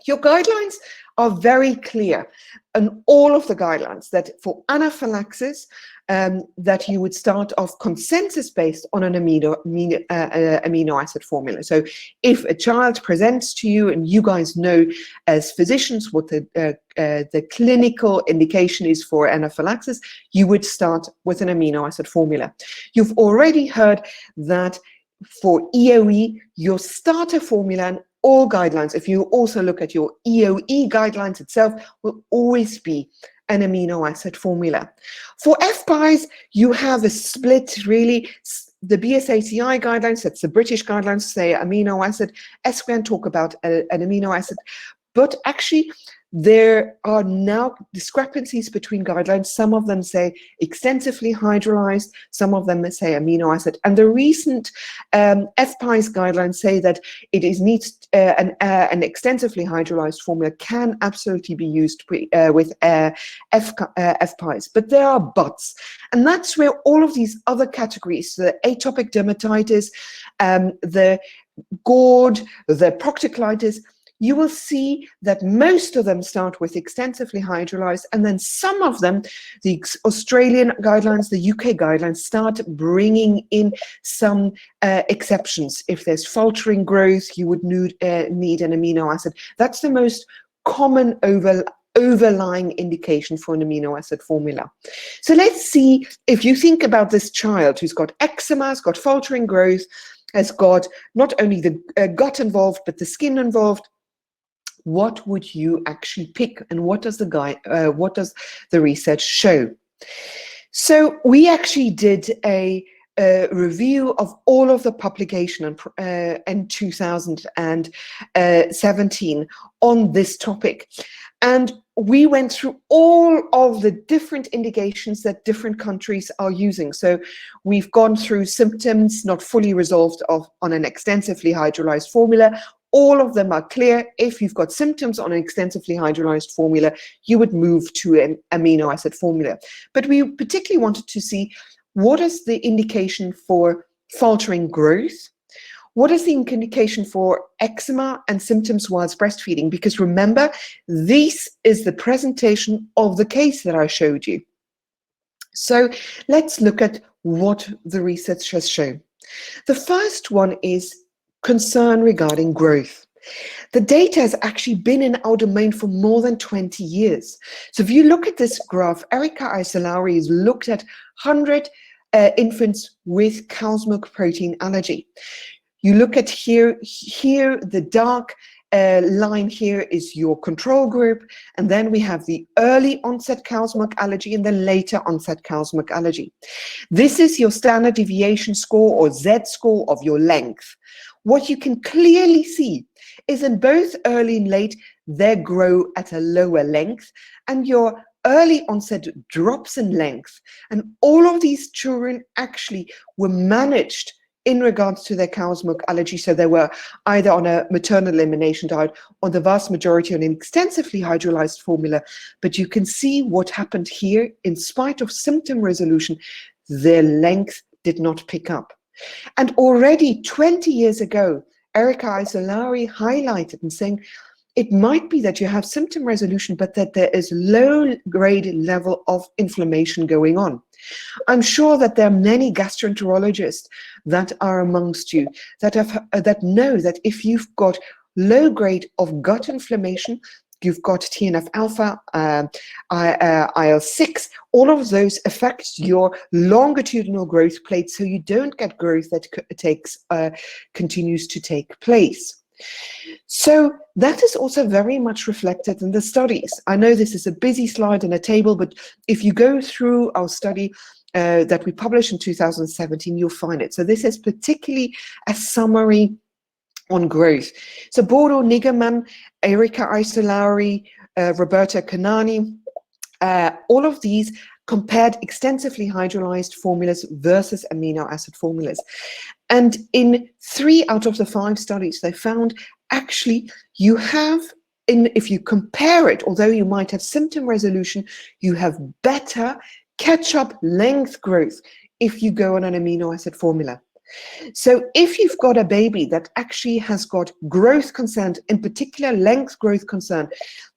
Your guidelines are very clear, and all of the guidelines that for anaphylaxis, that you would start off consensus-based on an amino acid formula. So if a child presents to you, and you guys know as physicians what the clinical indication is for anaphylaxis, you would start with an amino acid formula. You've already heard that for EOE, your starter formula and all guidelines, if you also look at your EOE guidelines itself, will always be an amino acid formula. For FPIs, you have a split, really. The BSACI guidelines, that's the British guidelines, say amino acid. ESPGHAN talk about an amino acid. But actually, there are now discrepancies between guidelines. Some of them say extensively hydrolyzed, some of them say amino acid. And the recent FPI's guidelines say that it needs an extensively hydrolyzed formula can absolutely be used with FPI's. But there are buts. And that's where all of these other categories, the atopic dermatitis, the GORD, the proctocolitis, you will see that most of them start with extensively hydrolyzed, and then some of them, the Australian guidelines, the UK guidelines, start bringing in some exceptions. If there's faltering growth, you would need an amino acid. That's the most common overlying indication for an amino acid formula. So let's see, if you think about this child who's got eczema, has got faltering growth, has got not only the gut involved, but the skin involved, what would you actually pick, and what does the research show? So we actually did a review of all of the publication in 2017 on this topic, and we went through all of the different indications that different countries are using. So we've gone through symptoms not fully resolved on an extensively hydrolyzed formula. All of them are clear. If you've got symptoms on an extensively hydrolyzed formula, you would move to an amino acid formula. But we particularly wanted to see, what is the indication for faltering growth? What is the indication for eczema and symptoms whilst breastfeeding? Because remember, this is the presentation of the case that I showed you. So let's look at what the research has shown. The first one is concern regarding growth. The data has actually been in our domain for more than 20 years. So if you look at this graph, Erika Isolauri has looked at 100 infants with cow's milk protein allergy. You look at here the dark line here is your control group, and then we have the early onset cow's milk allergy and the later onset cow's milk allergy. This is your standard deviation score, or Z score, of your length. What you can clearly see is in both early and late, they grow at a lower length, and your early onset drops in length. And all of these children actually were managed in regards to their cow's milk allergy. So they were either on a maternal elimination diet or the vast majority on an extensively hydrolyzed formula. But you can see what happened here. In spite of symptom resolution, their length did not pick up. And already 20 years ago, Erika Isolari highlighted and saying, it might be that you have symptom resolution, but that there is low-grade level of inflammation going on. I'm sure that there are many gastroenterologists that are amongst you that know that if you've got low grade of gut inflammation, you've got TNF-alpha, IL-6, all of those affect your longitudinal growth plate, so you don't get growth that continues to take place. So that is also very much reflected in the studies. I know this is a busy slide and a table, but if you go through our study that we published in 2017, you'll find it. So this is particularly a summary on growth. So Bodo Nigerman, Erika Isolari, Roberta Kanani, all of these compared extensively hydrolyzed formulas versus amino acid formulas. And in 3 out of the 5 studies, they found actually you have, if you compare it, although you might have symptom resolution, you have better catch-up length growth if you go on an amino acid formula. So if you've got a baby that actually has got growth concern, in particular length growth concern,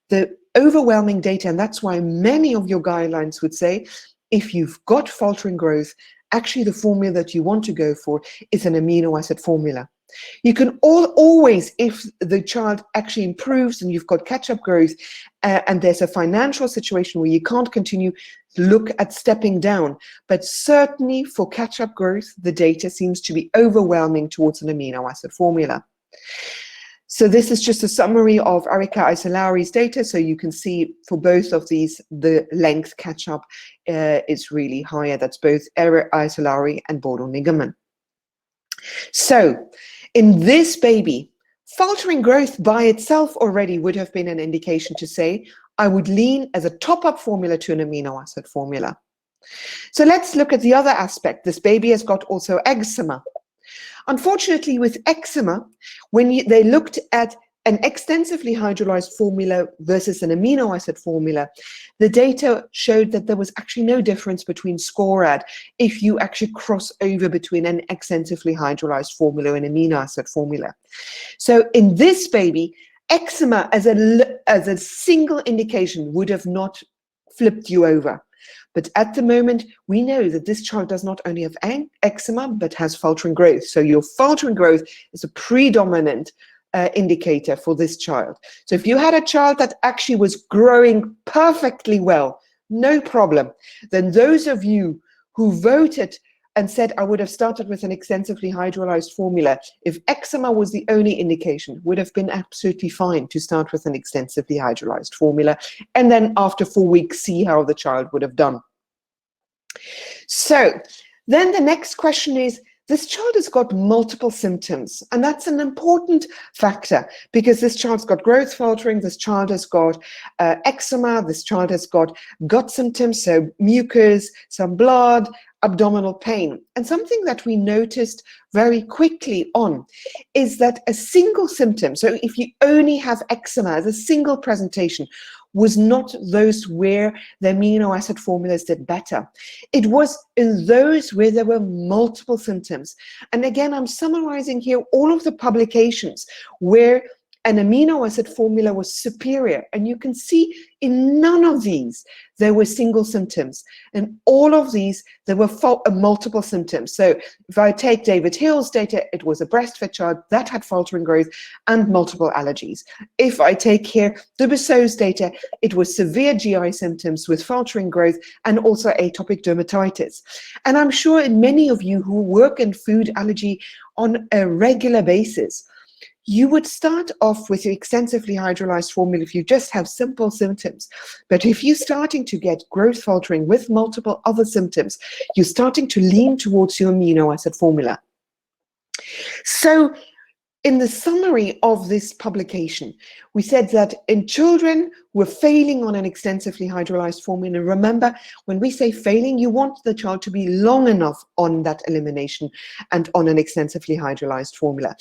the overwhelming data, and that's why many of your guidelines would say, if you've got faltering growth, actually the formula that you want to go for is an amino acid formula. You can always, if the child actually improves and you've got catch-up growth and there's a financial situation where you can't continue, look at stepping down. But certainly for catch-up growth, the data seems to be overwhelming towards an amino acid formula. So this is just a summary of Erika Isolari's data. So you can see for both of these, the length catch-up is really higher. That's both Erika Isolari and Bodo Nigerman. So in this baby, faltering growth by itself already would have been an indication to say, I would lean as a top-up formula to an amino acid formula. So let's look at the other aspect. This baby has got also eczema. Unfortunately, with eczema, when they looked at an extensively hydrolyzed formula versus an amino acid formula, the data showed that there was actually no difference between SCORAD if you actually cross over between an extensively hydrolyzed formula and amino acid formula. So in this baby, eczema as a single indication would have not flipped you over. But at the moment, we know that this child does not only have eczema, but has faltering growth. So your faltering growth is a predominant indicator for this child. So if you had a child that actually was growing perfectly well, no problem, then those of you who voted and said, I would have started with an extensively hydrolyzed formula, if eczema was the only indication, would have been absolutely fine to start with an extensively hydrolyzed formula, and then after 4 weeks, see how the child would have done. So then the next question is, this child has got multiple symptoms, and that's an important factor because this child's got growth faltering, this child has got eczema, this child has got gut symptoms, so mucus, some blood, abdominal pain. And something that we noticed very quickly on is that a single symptom, so if you only have eczema as a single presentation, was not those where the amino acid formulas did better. It was in those where there were multiple symptoms. And again, I'm summarizing here all of the publications where an amino acid formula was superior. And you can see in none of these, there were single symptoms. And all of these, there were multiple symptoms. So if I take David Hill's data, it was a breastfed child that had faltering growth and multiple allergies. If I take here Dubisso's data, it was severe GI symptoms with faltering growth and also atopic dermatitis. And I'm sure in many of you who work in food allergy on a regular basis, you would start off with your extensively hydrolyzed formula if you just have simple symptoms. But if you're starting to get growth faltering with multiple other symptoms, you're starting to lean towards your amino acid formula. So in the summary of this publication, we said that in children who are failing on an extensively hydrolyzed formula, remember, when we say failing, you want the child to be long enough on that elimination and on an extensively hydrolyzed formula.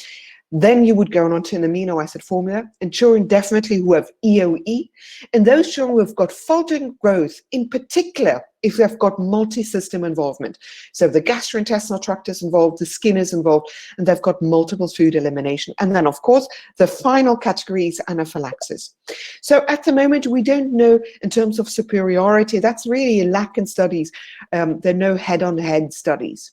Then you would go on to an amino acid formula, and children definitely who have EOE, and those children who have got faltering growth, in particular, if they've got multi-system involvement. So the gastrointestinal tract is involved, the skin is involved, and they've got multiple food elimination. And then, of course, the final category is anaphylaxis. So at the moment, we don't know in terms of superiority. That's really a lack in studies. There are no head-on-head studies.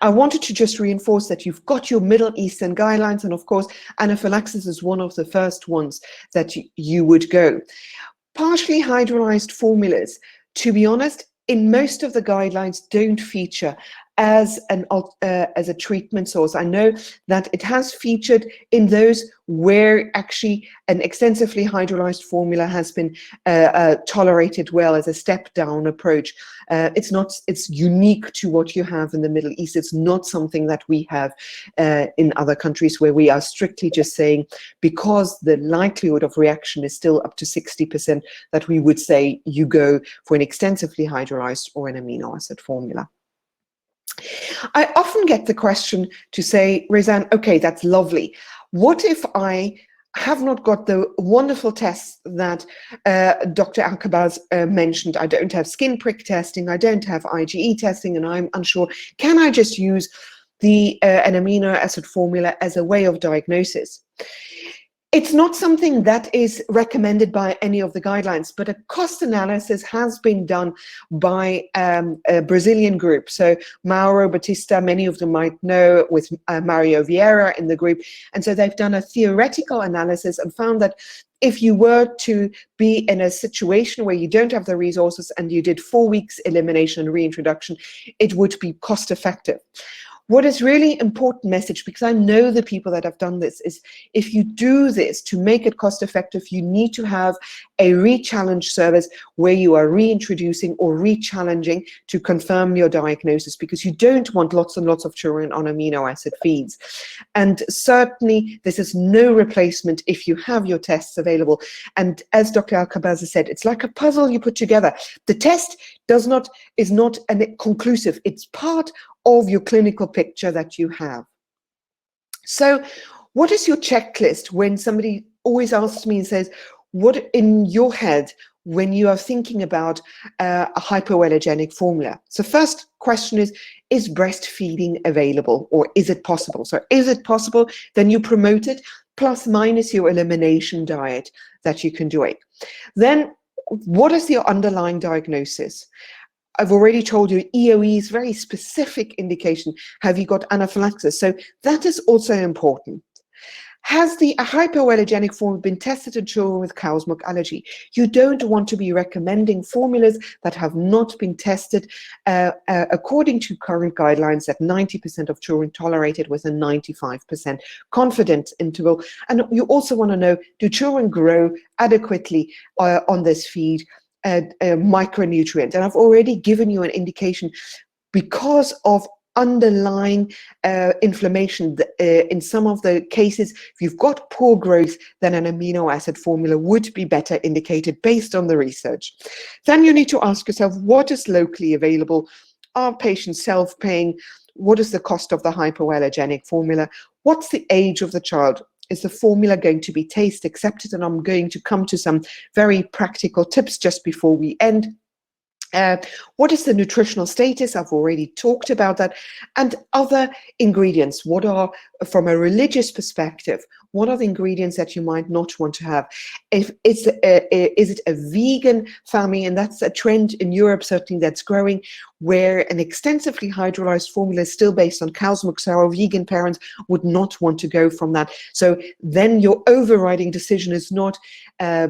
I wanted to just reinforce that you've got your Middle Eastern guidelines, and of course, anaphylaxis is one of the first ones that you would go. Partially hydrolyzed formulas, to be honest, in most of the guidelines don't feature as a treatment source. I know that it has featured in those where actually an extensively hydrolyzed formula has been tolerated well as a step-down approach. It's unique to what you have in the Middle East. It's not something that we have in other countries where we are strictly just saying, because the likelihood of reaction is still up to 60%, that we would say you go for an extensively hydrolyzed or an amino acid formula. I often get the question to say, Rezan, okay, that's lovely. What if I have not got the wonderful tests that Dr. Alkabaz mentioned? I don't have skin prick testing, I don't have IgE testing, and I'm unsure. Can I just use an amino acid formula as a way of diagnosis? It's not something that is recommended by any of the guidelines, but a cost analysis has been done by a Brazilian group. So Mauro Batista, many of them might know, with Mario Vieira in the group. And so they've done a theoretical analysis and found that if you were to be in a situation where you don't have the resources and you did 4 weeks elimination and reintroduction, it would be cost effective. What is really important message, because I know the people that have done this, is if you do this to make it cost effective, you need to have a re-challenge service where you are reintroducing or re-challenging to confirm your diagnosis, because you don't want lots and lots of children on amino acid feeds. And certainly this is no replacement if you have your tests available. And as Dr. Alkabaza said, it's like a puzzle you put together. The test is not conclusive. It's part of your clinical picture that you have. So what is your checklist when somebody always asks me and says, what in your head when you are thinking about a hypoallergenic formula? So first question is breastfeeding available, or is it possible? So is it possible? Then you promote it, plus minus your elimination diet that you can do it. Then what is your underlying diagnosis? I've already told you EOE is very specific indication. Have you got anaphylaxis? So that is also important. Has the hypoallergenic form been tested in children with cow's milk allergy? You don't want to be recommending formulas that have not been tested according to current guidelines that 90% of children tolerate it with a 95% confidence interval. And you also want to know, do children grow adequately on this feed? Micronutrient, and I've already given you an indication because of underlying inflammation. In some of the cases, if you've got poor growth, then an amino acid formula would be better indicated based on the research. Then you need to ask yourself, what is locally available? Are patients self-paying? What is the cost of the hypoallergenic formula? What's the age of the child? Is the formula going to be taste accepted? And I'm going to come to some very practical tips just before we end. What is the nutritional status? I've already talked about that. And other ingredients. What are, from a religious perspective, what are the ingredients that you might not want to have? Is it a vegan family? And that's a trend in Europe, certainly, that's growing, where an extensively hydrolyzed formula is still based on cow's milk, so our vegan parents would not want to go from that. So then your overriding decision is not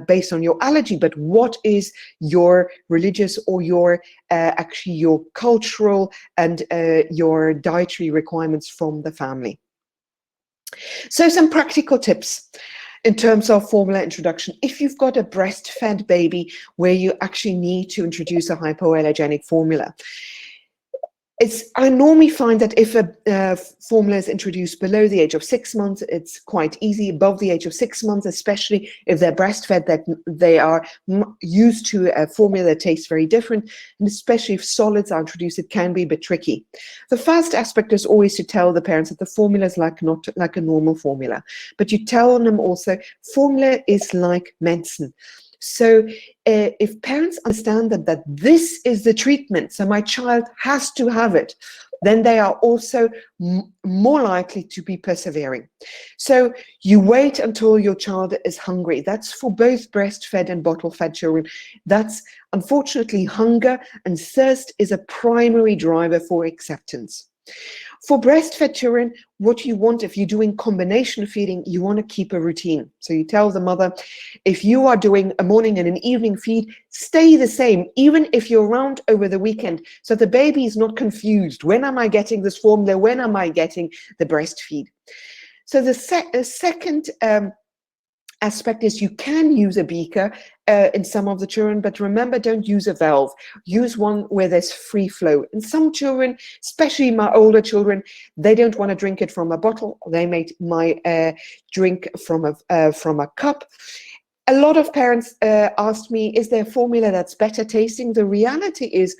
based on your allergy, but what is your religious or your actually your cultural and your dietary requirements from the family. So some practical tips in terms of formula introduction. If you've got a breastfed baby where you actually need to introduce a hypoallergenic formula, I normally find that if a formula is introduced below the age of 6 months, it's quite easy. Above the age of 6 months, especially if they're breastfed, that they are used to a formula that tastes very different, and especially if solids are introduced, it can be a bit tricky. The first aspect is always to tell the parents that the formula is not like a normal formula, but you tell them also formula is like medicine. So if parents understand that this is the treatment, so my child has to have it, then they are also more likely to be persevering. So you wait until your child is hungry. That's for both breastfed and bottle-fed children. That's unfortunately hunger and thirst is a primary driver for acceptance. For breastfed children, what you want, if you're doing combination feeding, you want to keep a routine. So you tell the mother, if you are doing a morning and an evening feed, stay the same, even if you're around over the weekend, so the baby is not confused. When am I getting this formula? When am I getting the breastfeed? So the second aspect is you can use a beaker in some of the children, but remember, don't use a valve. Use one where there's free flow. And some children, especially my older children, they don't want to drink it from a bottle. They might drink from a cup. A lot of parents asked me, is there a formula that's better tasting? The reality is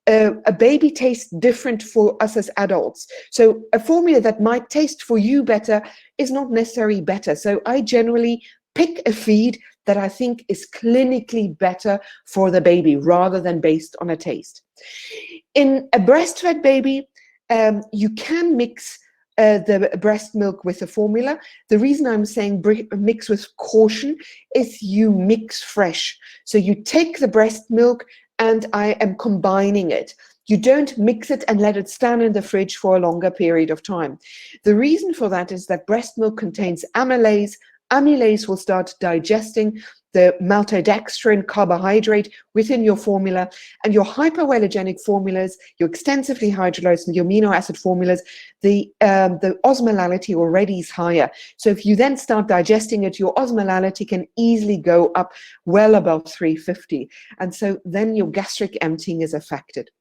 a baby tastes different for us as adults. So a formula that might taste for you better is not necessarily better. So I generally pick a feed that I think is clinically better for the baby rather than based on a taste. In a breastfed baby, you can mix the breast milk with the formula. The reason I'm saying mix with caution is you mix fresh. So you take the breast milk and I am combining it. You don't mix it and let it stand in the fridge for a longer period of time. The reason for that is that breast milk contains amylase. Amylase will start digesting the maltodextrin carbohydrate within your formula, and your hypoallergenic formulas, your extensively hydrolyzed and your amino acid formulas, the osmolality already is higher. So if you then start digesting it, your osmolality can easily go up well above 350. And so then your gastric emptying is affected.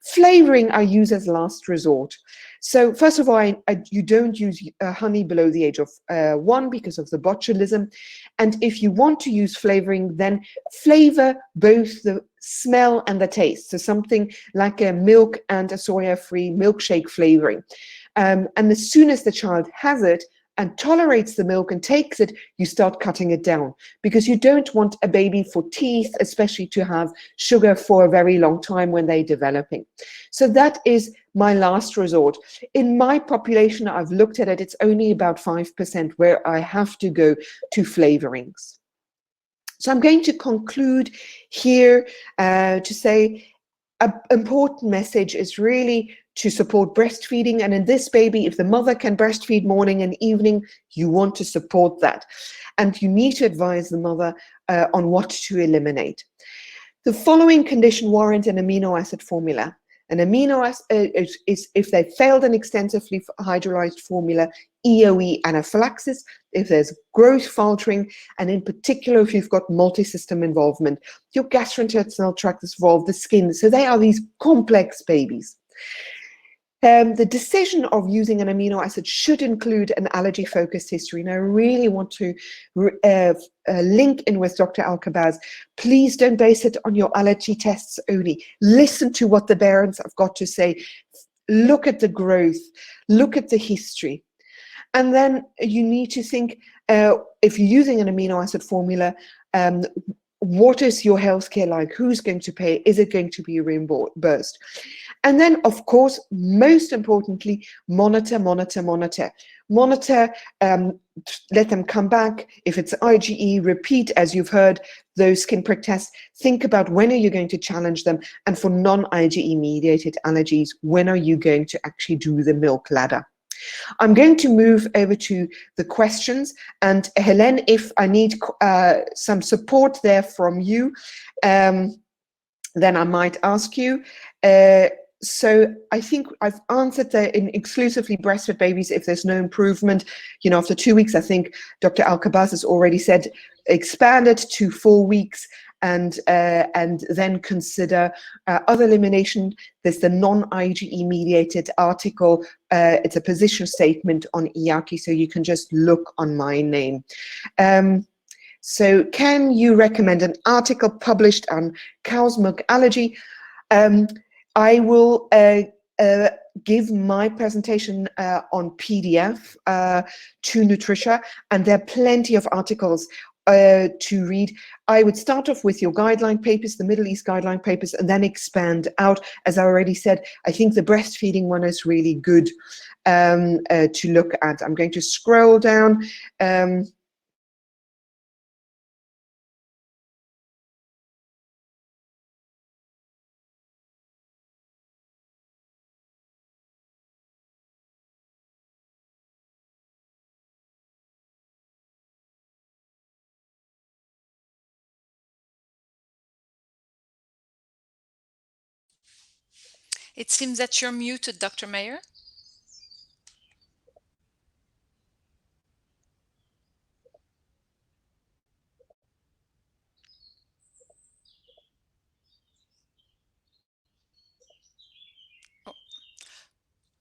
Flavoring I use as last resort. So first of all, you don't use honey below the age of 1 because of the botulism. And if you want to use flavoring, then flavor both the smell and the taste. So something like a milk and a soya-free milkshake flavoring. And as soon as the child has it and tolerates the milk and takes it, you start cutting it down, because you don't want a baby for teeth, especially to have sugar for a very long time when they're developing. So that is my last resort. In my population, I've looked at it, it's only about 5% where I have to go to flavorings. So I'm going to conclude here to say an important message is really to support breastfeeding. And in this baby, if the mother can breastfeed morning and evening, you want to support that. And you need to advise the mother on what to eliminate. The following condition warrant an amino acid formula. An amino acid is if they failed an extensively hydrolyzed formula, EOE anaphylaxis, if there's growth faltering, and in particular if you've got multi-system involvement, your gastrointestinal tract is involved, the skin. So they are these complex babies. The decision of using an amino acid should include an allergy-focused history. And I really want to link in with Dr. Al-Kabaz. Please don't base it on your allergy tests only. Listen to what the parents have got to say. Look at the growth. Look at the history. And then you need to think, if you're using an amino acid formula, what is your healthcare like? Who's going to pay? Is it going to be reimbursed? And then, of course, most importantly, monitor, monitor, monitor. Monitor, let them come back. If it's IgE, repeat, as you've heard, those skin prick tests. Think about when are you going to challenge them? And for non-IgE mediated allergies, when are you going to actually do the milk ladder? I'm going to move over to the questions, and Hélène, if I need some support there from you, then I might ask you. So I think I've answered in exclusively breastfed babies if there's no improvement. You know, after 2 weeks, I think Dr. Al-Kabaz has already said expand it to 4 weeks. and then consider other elimination. There's the non-IgE mediated article. It's a position statement on IACI, so you can just look on my name. So can you recommend an article published on cow's milk allergy? I will give my presentation on PDF to Nutricia, and there are plenty of articles to read. I would start off with your guideline papers, the Middle East guideline papers, and then expand out. As I already said, I think the breastfeeding one is really good to look at. I'm going to scroll down. It seems that you're muted, Dr. Mayer.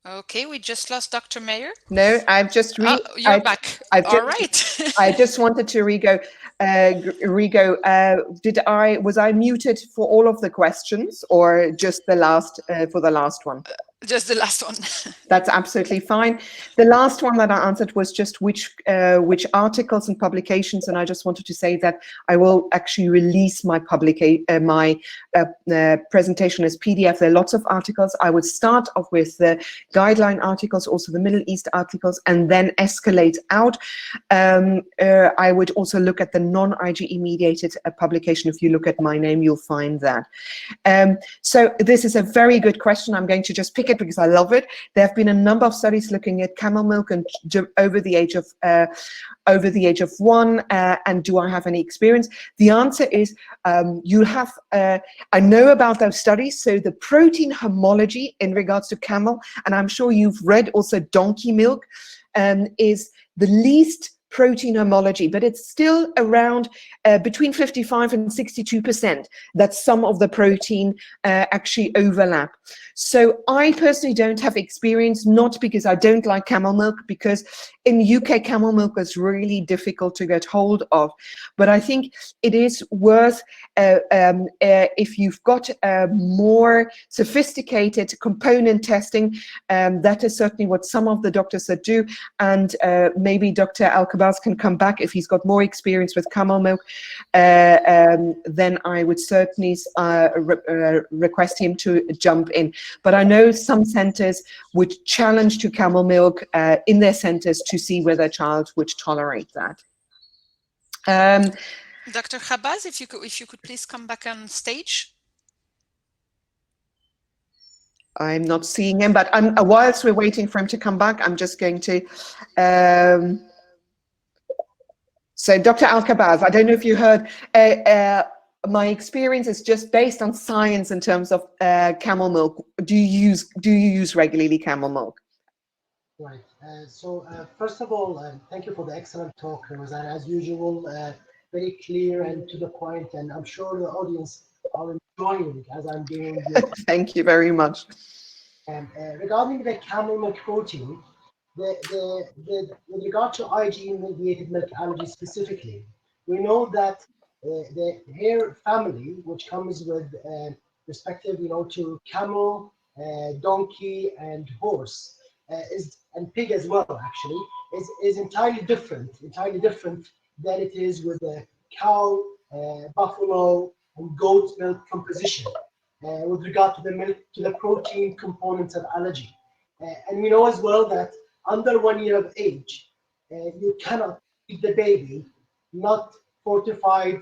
Okay, we just lost Dr. Mayer. No, I've just you're back. All right. I just wanted to was I muted for all of the questions, or just the last for the last one? Just the last one. That's absolutely fine. The last one that I answered was just which articles and publications, and I just wanted to say that I will actually release my presentation as PDF. There are lots of articles. I would start off with the guideline articles, also the Middle East articles, and then escalate out. I would also look at the non-IgE mediated publication. If you look at my name, you'll find that. So this is a very good question. I'm going to just pick it because I love it. There have been a number of studies looking at camel milk and over the age of 1, and do I have any experience? The answer is you have. I know about those studies. So the protein homology in regards to camel, and I'm sure you've read also donkey milk, is the least protein homology, but it's still around between 55 and 62% that some of the protein actually overlap. So I personally don't have experience, not because I don't like camel milk, because in UK camel milk is really difficult to get hold of. But I think it is worth, if you've got more sophisticated component testing, that is certainly what some of the doctors that do, and maybe Dr. Al-Kabaz can come back if he's got more experience with camel milk, then I would certainly request him to jump in. But I know some centers would challenge to camel milk in their centers to see whether a child would tolerate that. Dr. Khabaz, if you could please come back on stage. I'm not seeing him, but whilst we're waiting for him to come back, I'm just going to. So Dr. Al-Kabaz, I don't know if you heard, my experience is just based on science in terms of camel milk. Do you use regularly camel milk? Right. First of all, thank you for the excellent talk, Rosanna. As usual, very clear and to the point, and I'm sure the audience are enjoying as I'm doing. Thank you very much. Regarding the camel milk protein, with regard to IgE-mediated milk allergy specifically, we know that the hare family, which comes with respective, to camel, donkey, and horse, and pig as well, actually, is entirely different than it is with the cow, buffalo, and goat milk composition with regard to the milk, to the protein components of allergy. And we know as well that under 1 year of age, you cannot feed the baby not fortified,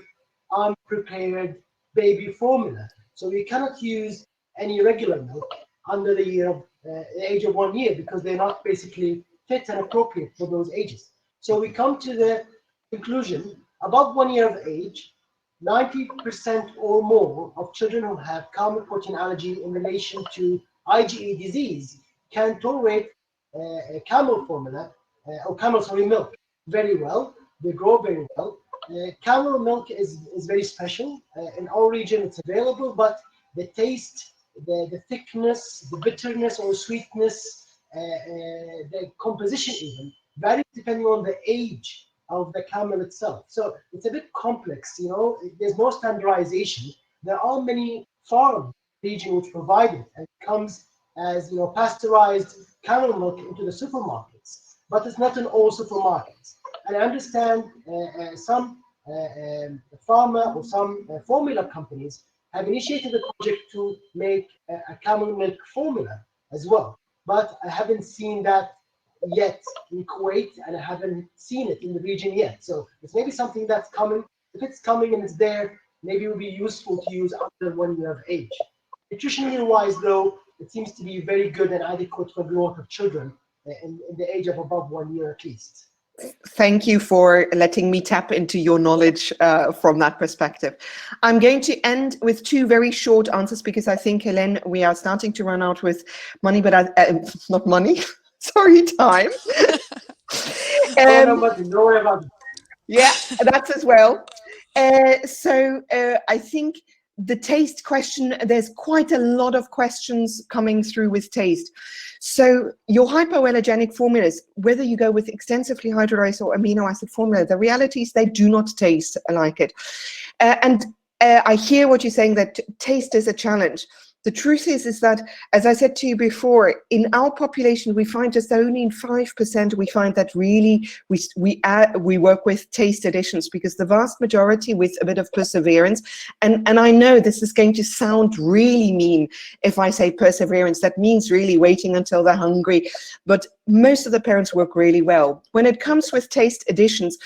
unprepared baby formula. So you cannot use any regular milk under the age of 1 year, because they're not basically fit and appropriate for those ages. So we come to the conclusion, above 1 year of age, 90% or more of children who have cow milk protein allergy in relation to IgE disease can tolerate camel formula or camel milk very well. They grow very well, Camel milk is very special. In our region, it's available, but the taste, the thickness, the bitterness or sweetness, the composition even varies depending on the age of the camel itself. So it's a bit complex, you know. There's no standardization. There are many farms in the region which provide it, and it comes as, you know, pasteurized camel milk into the supermarkets, but it's not in all supermarkets. And I understand some pharma or some formula companies have initiated a project to make a camel milk formula as well. But I haven't seen that yet in Kuwait, and I haven't seen it in the region yet. So it's maybe something that's coming. If it's coming and it's there, maybe it would be useful to use under 1 year of age. Nutritionally wise, though, it seems to be very good and adequate for growth of children in the age of above 1 year at least. Thank you for letting me tap into your knowledge from that perspective. I'm going to end with two very short answers because I think, Hélène, we are starting to run out with money, but not money, sorry, time. No worry about it. Yeah, that's as well. So I think the taste question, there's quite a lot of questions coming through with taste. So your hypoallergenic formulas, whether you go with extensively hydrolyzed or amino acid formula, the reality is they do not taste like it. I hear what you're saying, that taste is a challenge. The truth is that, as I said to you before, in our population, we find just only in 5% we find that really we work with taste additions, because the vast majority with a bit of perseverance, and I know this is going to sound really mean if I say perseverance, that means really waiting until they're hungry, but most of the parents work really well. When it comes with taste additions,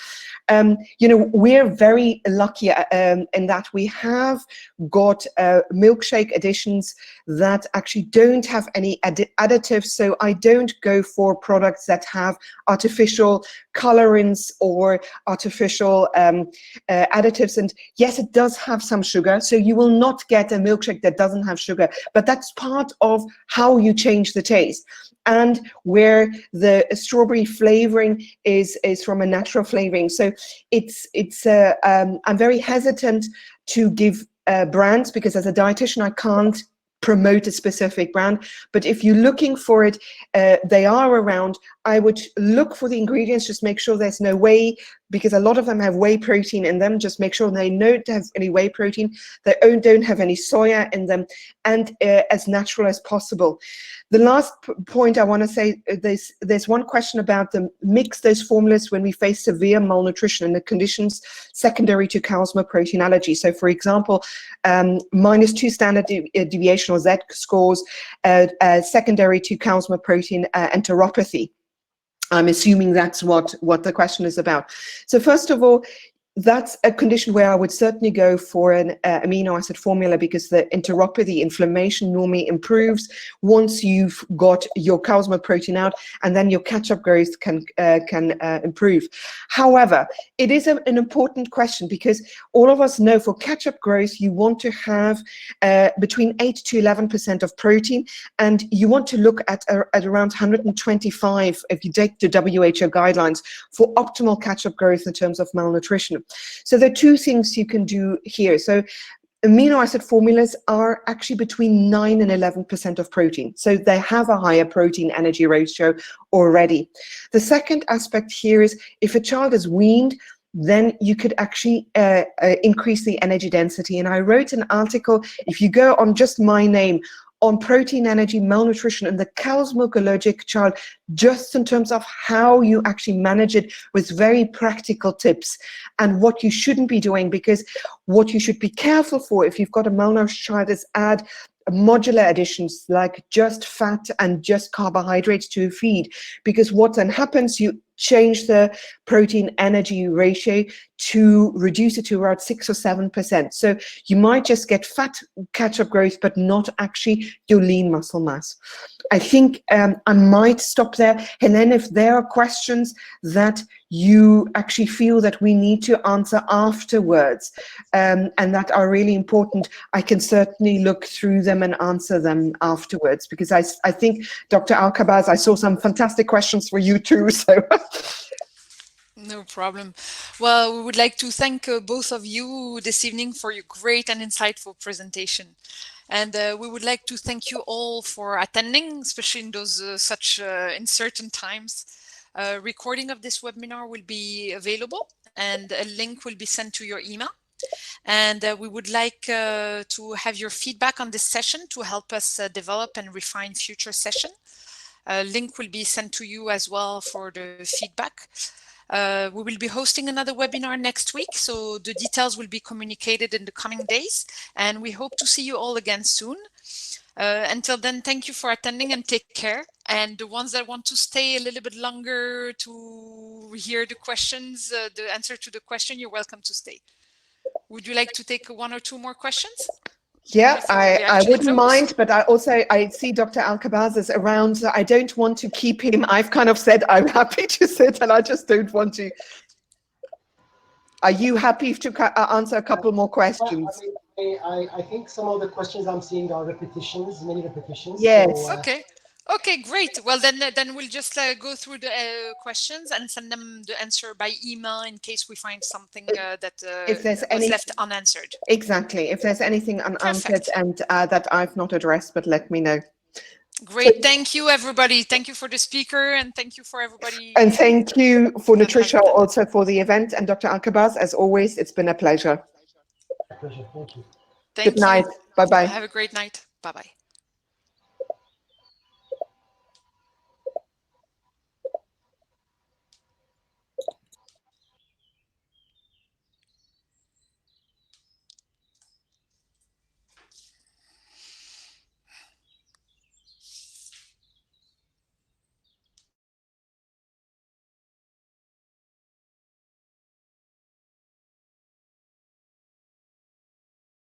you know, we're very lucky in that we have got milkshake additions that actually don't have any additives. So I don't go for products that have artificial colorants or artificial additives. And yes, it does have some sugar. So you will not get a milkshake that doesn't have sugar, but that's part of how you change the taste. And where the strawberry flavoring is from a natural flavoring. So I'm very hesitant to give brands, because as a dietitian, I can't promote a specific brand. But if you're looking for it, they are around. I would look for the ingredients, just make sure there's no whey, because a lot of them have whey protein in them. Just make sure they don't have any whey protein. They don't have any soya in them, and as natural as possible. The last point I want to say, there's one question about the mix those formulas when we face severe malnutrition and the conditions secondary to cow's milk protein allergy. So for example, -2 standard deviation or Z scores secondary to cow's milk protein enteropathy. I'm assuming that's what the question is about. So first of all, that's a condition where I would certainly go for an amino acid formula, because the enteropathy, inflammation, normally improves once you've got your cow's milk protein out, and then your catch-up growth can improve. However, it is an important question, because all of us know for catch-up growth, you want to have between 8 to 11% of protein, and you want to look at around 125 if you take the WHO guidelines for optimal catch-up growth in terms of malnutrition. So there are two things you can do here. So amino acid formulas are actually between 9 and 11% of protein. So they have a higher protein energy ratio already. The second aspect here is if a child is weaned, then you could actually increase the energy density. And I wrote an article, if you go on just my name, on protein, energy, malnutrition, and the cow's milk allergic child, just in terms of how you actually manage it with very practical tips and what you shouldn't be doing, because what you should be careful for if you've got a malnourished child is add modular additions like just fat and just carbohydrates to feed, because what then happens, you change the protein energy ratio to reduce it to around 6 or 7%. So you might just get fat catch-up growth, but not actually your lean muscle mass. I think I might stop there. Hélène, if there are questions that you actually feel that we need to answer afterwards and that are really important, I can certainly look through them and answer them afterwards, because I think, Dr. Alkabaz, I saw some fantastic questions for you too. So. No problem. Well, we would like to thank both of you this evening for your great and insightful presentation. And we would like to thank you all for attending, especially in those such uncertain times. Recording of this webinar will be available and a link will be sent to your email. And we would like to have your feedback on this session to help us develop and refine future session. A link will be sent to you as well for the feedback. We will be hosting another webinar next week, so the details will be communicated in the coming days, and we hope to see you all again soon. Until then, thank you for attending and take care. And the ones that want to stay a little bit longer to hear the questions, the answer to the question, you're welcome to stay. Would you like to take one or two more questions? Yeah, Before we I actually wouldn't close? mind, but I see Dr. Alcabaz is around. So I don't want to keep him. I've kind of said I'm happy to sit, and I just don't want to. Are you happy to answer a couple more questions? I think some of the questions I'm seeing are repetitions, many repetitions. Yes. So, Okay. Okay, great. Well, then we'll just go through the questions and send them the answer by email in case we find something that if there's was left unanswered. Exactly. If there's anything unanswered Perfect. and that I've not addressed, but let me know. Great. Thank you, everybody. Thank you for the speaker and thank you for everybody. And thank you for that has Nutricia attended. also for the event. And Dr. Alcabaz, as always, it's been a pleasure. pleasure. Thank you. Thank Good night. you. Bye-bye. Have a great night. Bye-bye.